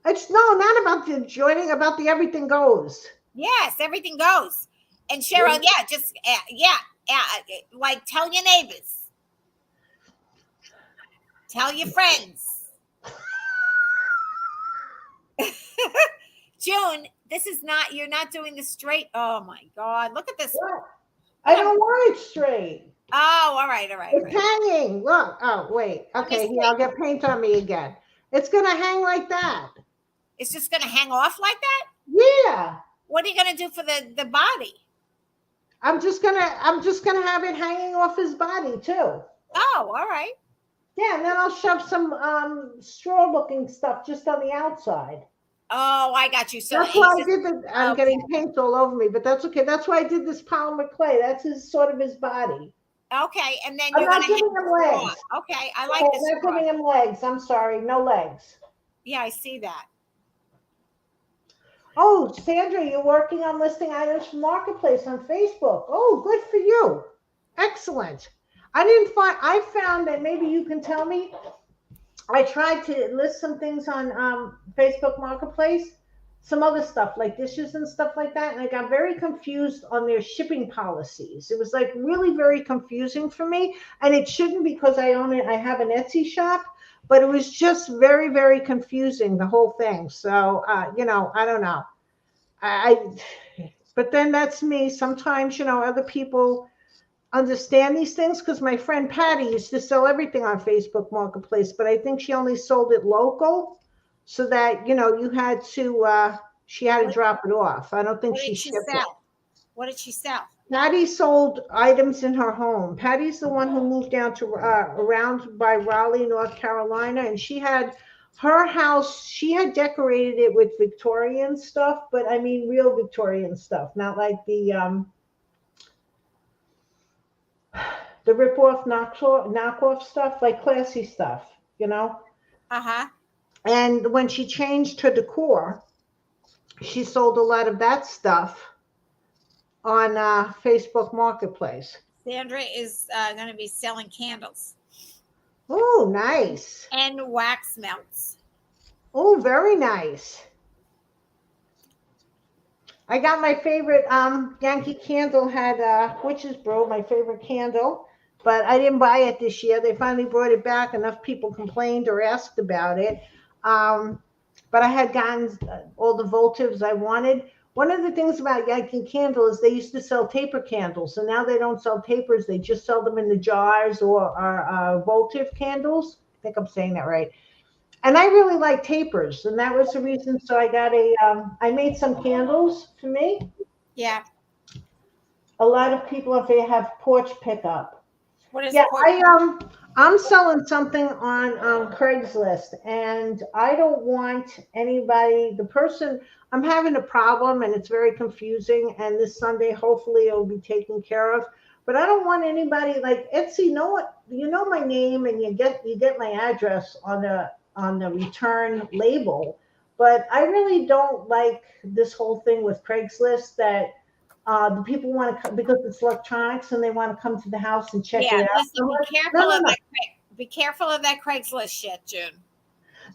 S3: It's not about the joining, about the everything goes.
S2: Yes, everything goes. And Cheryl, tell your neighbors. Tell your friends. June, you're not doing this straight. Oh my God. Look at this.
S3: What? I don't want it straight.
S2: Oh, all right.
S3: It's hanging. Look. Oh, wait. Okay, here, I'll get paint on me again. It's going to hang like that.
S2: It's just going to hang off like that?
S3: Yeah.
S2: What are you going to do for the body?
S3: I'm just gonna have it hanging off his body too.
S2: Oh, all right.
S3: Yeah, and then I'll shove some straw-looking stuff just on the outside.
S2: Oh, I got you. So
S3: that's why I did that. I'm getting paint all over me, but that's okay. That's why I did this polymer clay. That's his body.
S2: Okay, and then
S3: you're going to giving him legs.
S2: Okay, I like this.
S3: I'm not giving him legs. I'm sorry, no legs.
S2: Yeah, I see that.
S3: Oh, Sandra, you're working on listing items for Marketplace on Facebook. Oh, good for you. Excellent. I found that maybe you can tell me. I tried to list some things on Facebook Marketplace, some other stuff like dishes and stuff like that. And I got very confused on their shipping policies. It was really very confusing for me. And it shouldn't, because I have an Etsy shop, but it was just very, very confusing, the whole thing. So, I don't know. But then that's me. Sometimes, other people understand these things, because my friend Patty used to sell everything on Facebook Marketplace, but I think she only sold it local, so that you had to she had to drop it off. I don't think she shipped it.
S2: What did she sell?
S3: Patty sold items in her home. Patty's the one who moved down to around by Raleigh, North Carolina, and she had her house. She had decorated it with Victorian stuff, but I mean real Victorian stuff, not like the rip-off, knockoff stuff, like classy stuff,
S2: Uh-huh.
S3: And when she changed her decor, she sold a lot of that stuff on Facebook Marketplace.
S2: Sandra is going to be selling candles.
S3: Oh, nice.
S2: And wax melts.
S3: Oh, very nice. I got my favorite Yankee Candle, had Witch's Brew, my favorite candle, but I didn't buy it this year. They finally brought it back. Enough people complained or asked about it. But I had gotten all the votives I wanted. One of the things about Yankee Candle is they used to sell taper candles, and now they don't sell tapers. They just sell them in the jars, or votive candles. I think I'm saying that right. And I really like tapers, and that was the reason. So I got I made some candles for me.
S2: Yeah.
S3: A lot of people, if they have porch pickup.
S2: What is
S3: I'm selling something on Craigslist, and I don't want anybody, I'm having a problem, and it's very confusing, and this Sunday, hopefully it'll be taken care of. But I don't want anybody like Etsy. Know what? You know my name, and you get my address on the return label. But I really don't like this whole thing with Craigslist that the people want to come because it's electronics and they want to come to the house and check
S2: Yeah,
S3: it out.
S2: listen,
S3: I'm
S2: be
S3: like, no,
S2: careful
S3: no,
S2: of
S3: no.
S2: that. Be careful of that Craigslist shit, June.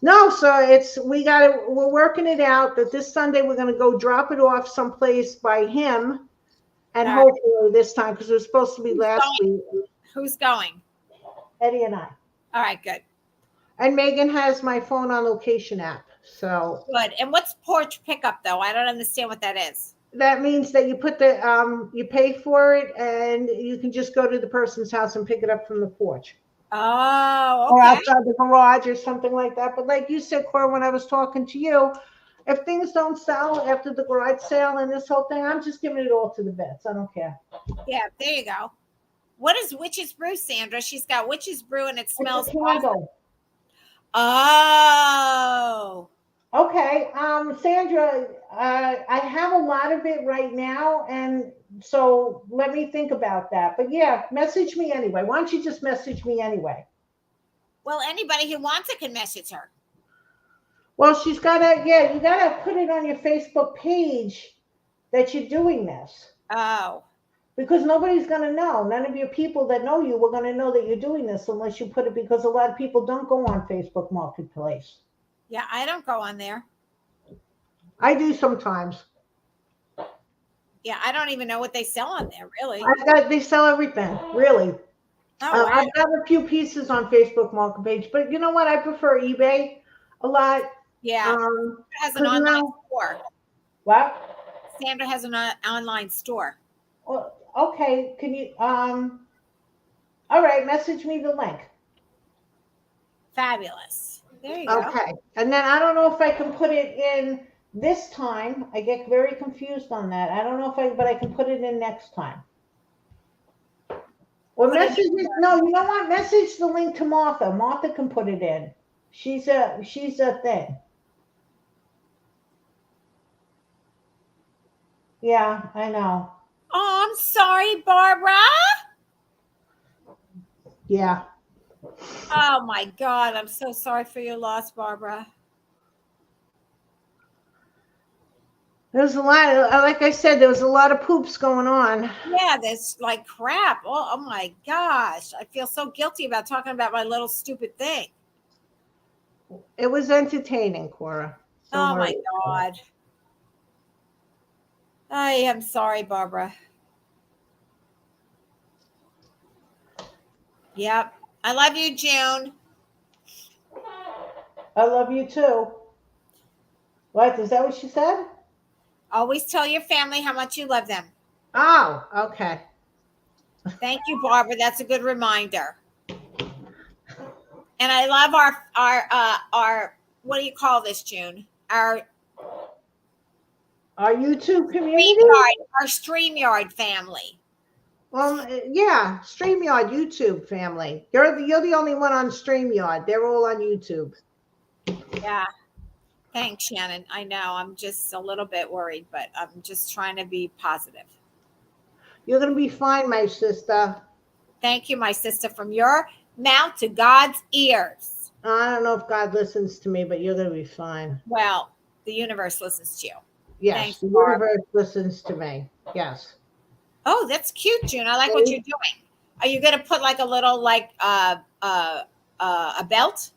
S3: No, so we're working it out that this Sunday we're gonna go drop it off someplace by him, and
S2: All right.
S3: hopefully this time because it was supposed to be
S2: Who's
S3: last
S2: going?
S3: week.
S2: Who's going?
S3: Eddie and I.
S2: All right, good.
S3: And Megan has my phone on location app. So
S2: Good. And what's porch pickup though? I don't understand what that is.
S3: that means that you put the you pay for it and you can just go to the person's house and pick it up from the porch.
S2: Oh,
S3: Or
S2: okay.
S3: outside the garage or something like that. But like you said, Cora, when I was talking to you, if things don't sell after the garage sale and this whole thing, I'm just giving it all to the vets. I don't care.
S2: Yeah, there you go. What is Witch's Brew, Sandra? She's got Witch's Brew and it smells
S3: It's a
S2: awesome.
S3: candle.
S2: Oh.
S3: Okay, Sandra, I have a lot of it right now, and so let me think about that. But yeah, message me anyway. Why don't you just message me anyway?
S2: Well, anybody who wants it can message her.
S3: Well, she's gotta, yeah, you gotta put it on your Facebook page that you're doing this
S2: Oh.
S3: because nobody's gonna know. None of your people that know you were gonna know that you're doing this unless you put it because a lot of people don't go on Facebook Marketplace.
S2: Yeah, I don't go on there.
S3: I do sometimes.
S2: Yeah, I don't even know what they sell on there, really.
S3: They sell everything, really.
S2: Oh, wow.
S3: I've got a few pieces on Facebook Marketplace, but you know what? I prefer eBay a lot.
S2: Yeah. Sandra has an
S3: 'cause
S2: online store.
S3: What?
S2: Sandra has an online store.
S3: Well, okay. Can you? All right. Message me the link.
S2: Fabulous. There you go.
S3: Okay. And then I don't know if I can put it in this time. I get very confused on that. I don't know if but I can put it in next time. Or message it. No, you know what? Message the link to Martha. Martha can put it in. She's a thing. Yeah, I know.
S2: Oh, I'm sorry, Barbara.
S3: Yeah.
S2: Oh my God, I'm so sorry for your loss, Barbara.
S3: There's a lot, like I said, there was a lot of poops going on.
S2: Yeah, there's like crap. Oh my gosh. I feel so guilty about talking about my little stupid thing.
S3: It was entertaining, Cora.
S2: Oh my God. I am sorry, Barbara. Yep. I love you, June.
S3: I love you too. What? Is that what she said?
S2: Always tell your family how much you love them.
S3: Oh, okay.
S2: Thank you, Barbara. That's a good reminder. And I love our what do you call this, June? Our
S3: YouTube community?
S2: Our StreamYard family.
S3: Well, yeah, StreamYard YouTube family. You're the only one on StreamYard. They're all on YouTube.
S2: Yeah. Thanks, Shannon. I know I'm just a little bit worried, but I'm just trying to be positive.
S3: You're going to be fine, my sister.
S2: Thank you, my sister. From your mouth to God's ears.
S3: I don't know if God listens to me, but you're going to be fine.
S2: Well, the universe listens to you.
S3: Yes,
S2: Thanks,
S3: the
S2: Barbara.
S3: universe listens to me. Yes.
S2: Oh, that's cute, June. I like what you're doing. Are you going to put like a little a belt?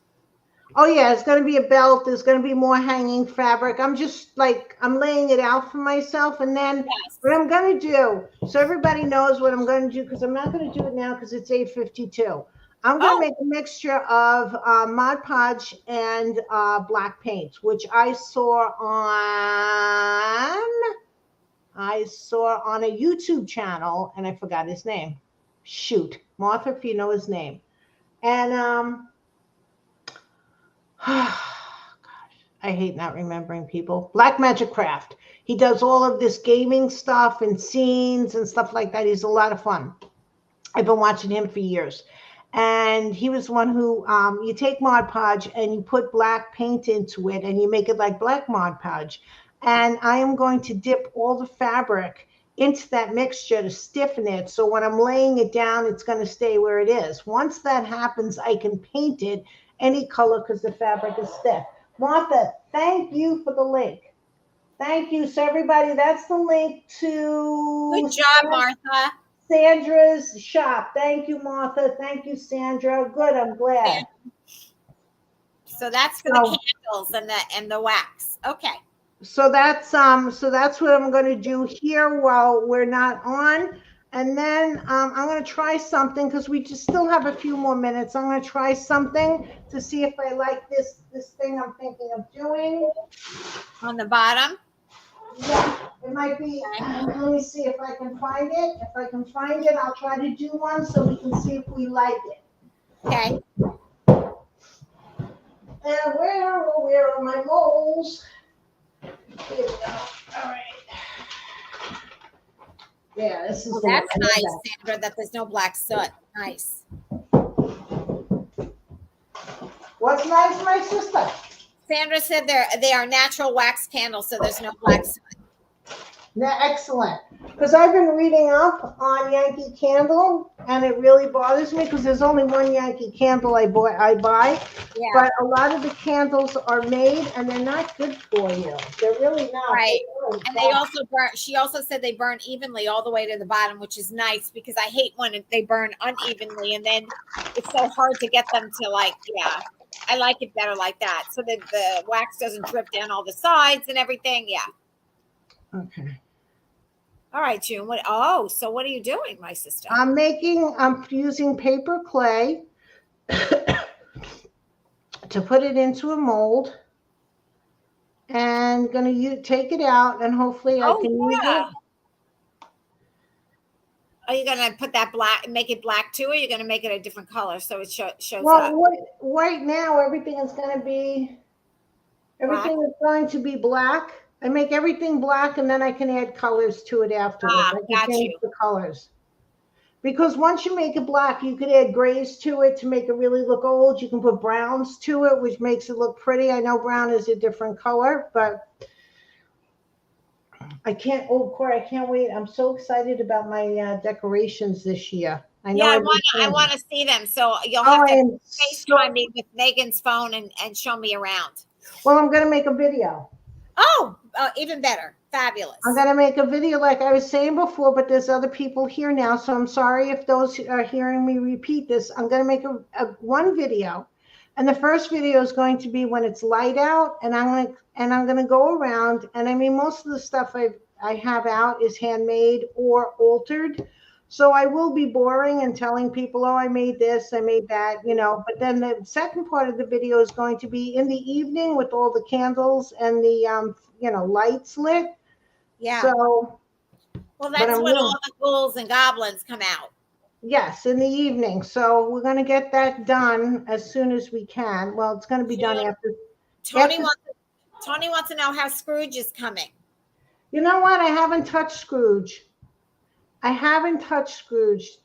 S3: Oh yeah, it's going to be a belt. There's going to be more hanging fabric. I'm just like, I'm laying it out for myself. And then what I'm going to do, so everybody knows what I'm going to do, because I'm not going to do it now because it's 8:52. I'm going to make a mixture of Mod Podge and black paint, which I saw on a YouTube channel, and I forgot his name. Shoot, Martha, if you know his name. And gosh, I hate not remembering people. Black Magic Craft. He does all of this gaming stuff and scenes and stuff like that. He's a lot of fun. I've been watching him for years. And he was one who, you take Mod Podge and you put black paint into it and you make it like black Mod Podge. And I am going to dip all the fabric into that mixture to stiffen it. So when I'm laying it down, it's going to stay where it is. Once that happens, I can paint it any color because the fabric is stiff. Martha, thank you for the link. Thank you. So everybody, that's the link to
S2: Good job, Martha.
S3: Sandra's shop. Thank you, Martha. Thank you, Sandra. Good. I'm glad.
S2: So that's for the candles and the wax. Okay.
S3: So that's what I'm going to do here while we're not on. And then I'm going to try something because we just still have a few more minutes. I'm going to try something to see if I like this thing I'm thinking of doing.
S2: On the bottom?
S3: Yeah, it might be. Let me see if I can find it. If I can find it, I'll try to do one so we can see if we like it.
S2: Okay.
S3: And where are my molds? Here we go. All right. Yeah, this is the
S2: That's
S3: one.
S2: nice, Sandra, that there's no black soot. Nice.
S3: What's nice, my sister?
S2: Sandra said they are natural wax candles, so there's no black soot.
S3: Excellent. Because I've been reading up on Yankee Candle, and it really bothers me because there's only one Yankee Candle I buy. Yeah. But a lot of the candles are made, and they're not good for you. They're really not.
S2: Right. Really and they also burn. She also said they burn evenly all the way to the bottom, which is nice because I hate when they burn unevenly, and then it's so hard to get them to yeah. I like it better like that, so that the wax doesn't drip down all the sides and everything. Yeah.
S3: Okay.
S2: All right, June. So what are you doing, my sister?
S3: I'm using paper clay to put it into a mold, and going to take it out, and hopefully I can use it.
S2: Are you going to put that black, make it black too, or are you going to make it a different color so it shows up?
S3: Well, right now everything is going to be black. I make everything black, and then I can add colors to it afterwards. I can change the colors. Because once you make it black, you could add grays to it to make it really look old. You can put browns to it, which makes it look pretty. I know brown is a different color, but I can't. Oh, Corey, I can't wait. I'm so excited about my decorations this year. I
S2: want to see them. So you'll have to FaceTime me with Megan's phone and show me around.
S3: Well, I'm going to make a video.
S2: Oh, even better. Fabulous.
S3: I'm going to make a video like I was saying before, but there's other people here now. So I'm sorry if those are hearing me repeat this. I'm going to make one video. And the first video is going to be when it's light out, and I'm going to go around. And I mean, most of the stuff I have out is handmade or altered. So I will be boring and telling people, oh, I made this, I made that, But then the second part of the video is going to be in the evening with all the candles and the, lights lit.
S2: Yeah.
S3: So.
S2: Well, that's when all the ghouls and goblins come out.
S3: Yes, in the evening. So we're going to get that done as soon as we can. Well, it's going to be done after.
S2: Tony wants to know how Scrooge is coming.
S3: You know what? I haven't touched Scrooge.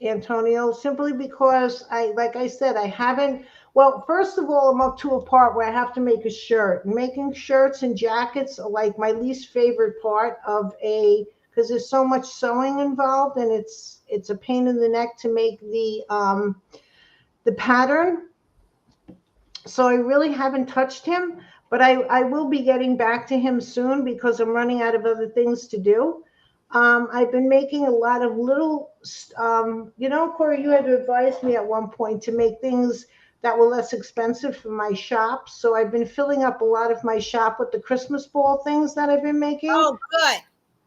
S3: Antonio, simply because like I said, I haven't. Well, first of all, I'm up to a part where I have to make a shirt. Making shirts and jackets are like my least favorite part of because there's so much sewing involved, and it's a pain in the neck to make the pattern. So I really haven't touched him, but I will be getting back to him soon because I'm running out of other things to do. I've been making a lot of little, Corey, you had to advise me at one point to make things that were less expensive for my shop. So I've been filling up a lot of my shop with the Christmas ball things that I've been making.
S2: Oh, good.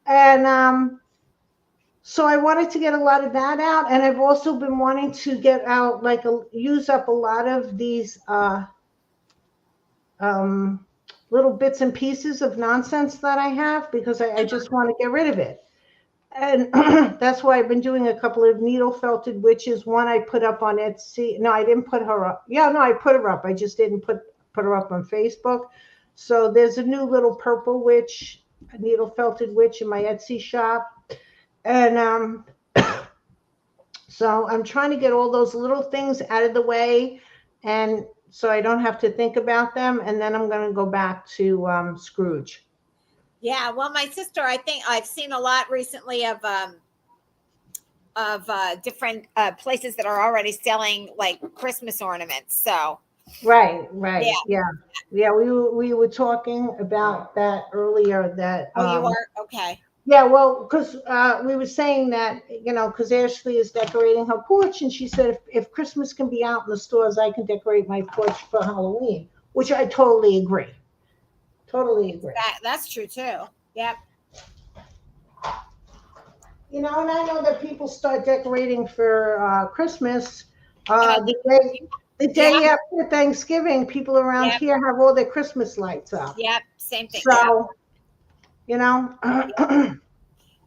S3: And so I wanted to get a lot of that out. And I've also been wanting to get out, use up a lot of these little bits and pieces of nonsense that I have because I just want to get rid of it. And that's why I've been doing a couple of needle felted witches. One I put up on Etsy. No, I didn't put her up. Yeah, no, I put her up. I just didn't put her up on Facebook. So there's a new little purple witch, a needle felted witch in my Etsy shop. And so I'm trying to get all those little things out of the way, and so I don't have to think about them. And then I'm going to go back to Scrooge.
S2: Yeah, well, my sister, I think I've seen a lot recently of different places that are already selling like Christmas ornaments. So
S3: Right,
S2: yeah.
S3: right. Yeah. Yeah, we were talking about that earlier that
S2: Oh, you are okay.
S3: yeah, well, because we were saying that, because Ashley is decorating her porch, and she said if Christmas can be out in the stores, I can decorate my porch for Halloween, which I totally agree. Totally agree.
S2: That's true too. Yep.
S3: And I know that people start decorating for Christmas
S2: And
S3: the day
S2: yeah.
S3: after Thanksgiving. People around
S2: Yep.
S3: here have all their Christmas lights up.
S2: Yep. Same thing.
S3: So,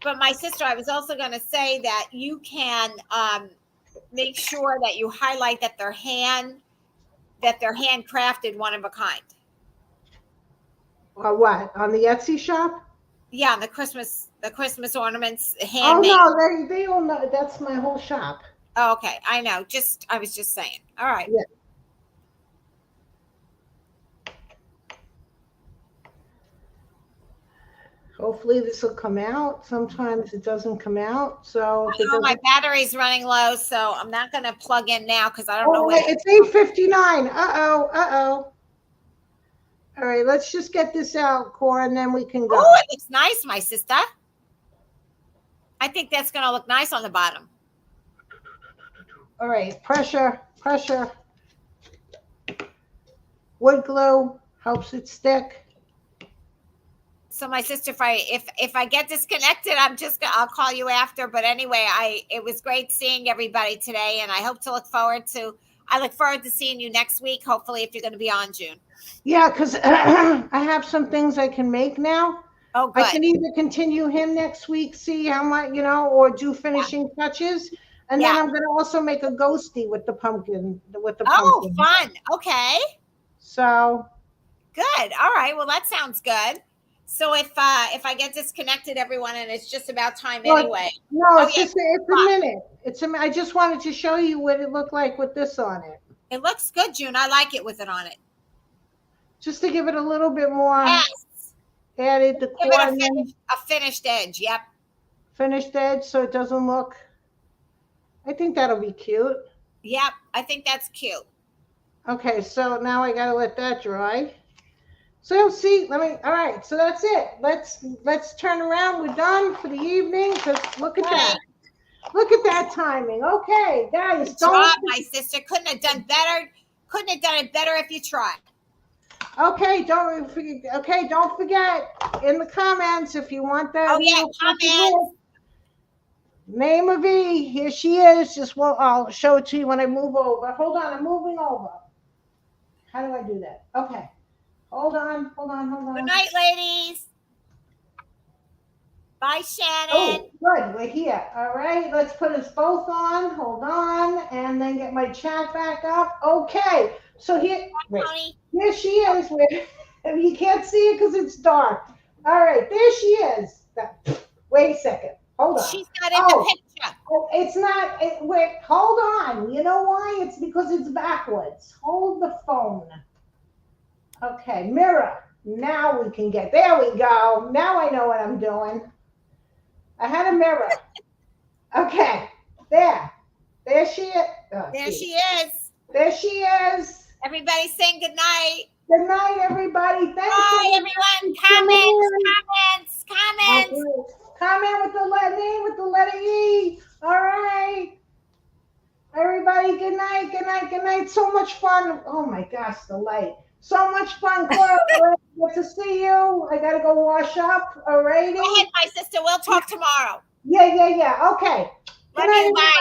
S2: But my sister, I was also going to say that you can make sure that you highlight that they're handcrafted, one of a kind.
S3: What, on the Etsy shop?
S2: Yeah, the Christmas ornaments,
S3: Oh
S2: handmade.
S3: no, they all know. That's my whole shop.
S2: Oh, okay, I know. I was just saying. All right.
S3: Yeah. Hopefully this will come out. Sometimes it doesn't come out. So
S2: I know my battery's running low, so I'm not going to plug in now because I don't know.
S3: Wait, it's 8:59. Uh-oh. All right, let's just get this out, Cora, and then we can go.
S2: Oh, it looks nice, my sister. I think that's going to look nice on the bottom.
S3: All right, pressure. Wood glue helps it stick.
S2: So my sister, if I get disconnected, I'll call you after. But anyway, it was great seeing everybody today, and I look forward to seeing you next week. Hopefully, if you're going to be on, June.
S3: Yeah, because I have some things I can make now.
S2: Oh, good.
S3: I can either continue him next week, see how much, or do finishing touches. And then I'm going to also make a ghosty with the pumpkin.
S2: Oh, fun. Okay.
S3: So.
S2: Good. All right. Well, that sounds good. So if I get disconnected, everyone, and it's just about time anyway.
S3: No, it's a minute. I just wanted to show you what it looked like with this on it.
S2: It looks good, June. I like it with it on it.
S3: Just to give it a little bit more.
S2: Yes.
S3: Added the
S2: give it a finished edge. Yep.
S3: Finished edge, so it doesn't look. I think that'll be cute.
S2: Yep, I think that's cute.
S3: Okay, so now I gotta let that dry. So see, all right, so that's it. Let's turn around. We're done for the evening. Just look at that. Look at that timing. Okay, guys.
S2: Good job, my sister. Couldn't have done it better if you tried.
S3: Okay, don't forget in the comments if you want that.
S2: Oh yeah, comments.
S3: Name of E. Here she is. I'll show it to you when I move over. Hold on, I'm moving over. How do I do that? Okay. Hold on.
S2: Good night, ladies. Bye, Shannon.
S3: Oh, good. We're here. All right. Let's put us both on. Hold on. And then get my chat back up. Okay. So here she is. You can't see it because it's dark. All right. There she is. Wait a second. Hold on.
S2: She's not in the picture.
S3: It's not. Wait. Hold on. You know why? It's because it's backwards. Hold the phone. Okay. Mirror. Now we can get. There we go. Now I know what I'm doing. I had a mirror. Okay. There she is. Oh,
S2: there she is.
S3: There she is.
S2: Everybody saying good night.
S3: Good night, everybody.
S2: Bye, everyone. Comments.
S3: Okay. Comment with the name with the letter E. All right. Everybody, good night. So much fun. Oh my gosh, the light. So much fun, Cora. Good to see you. I gotta go wash up. All righty.
S2: Go ahead, my sister. We'll talk tomorrow.
S3: Yeah. Okay.
S2: Love you. Bye.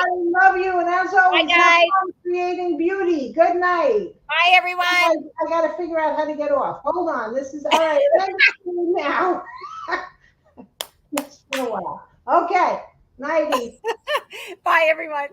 S3: Love you. And as always,
S2: bye, guys.
S3: Creating beauty. Good night.
S2: Bye, everyone.
S3: I got to figure out how to get off. Hold on. This is all right. Now. It's been a while. Okay. Nighty.
S2: Bye, everyone.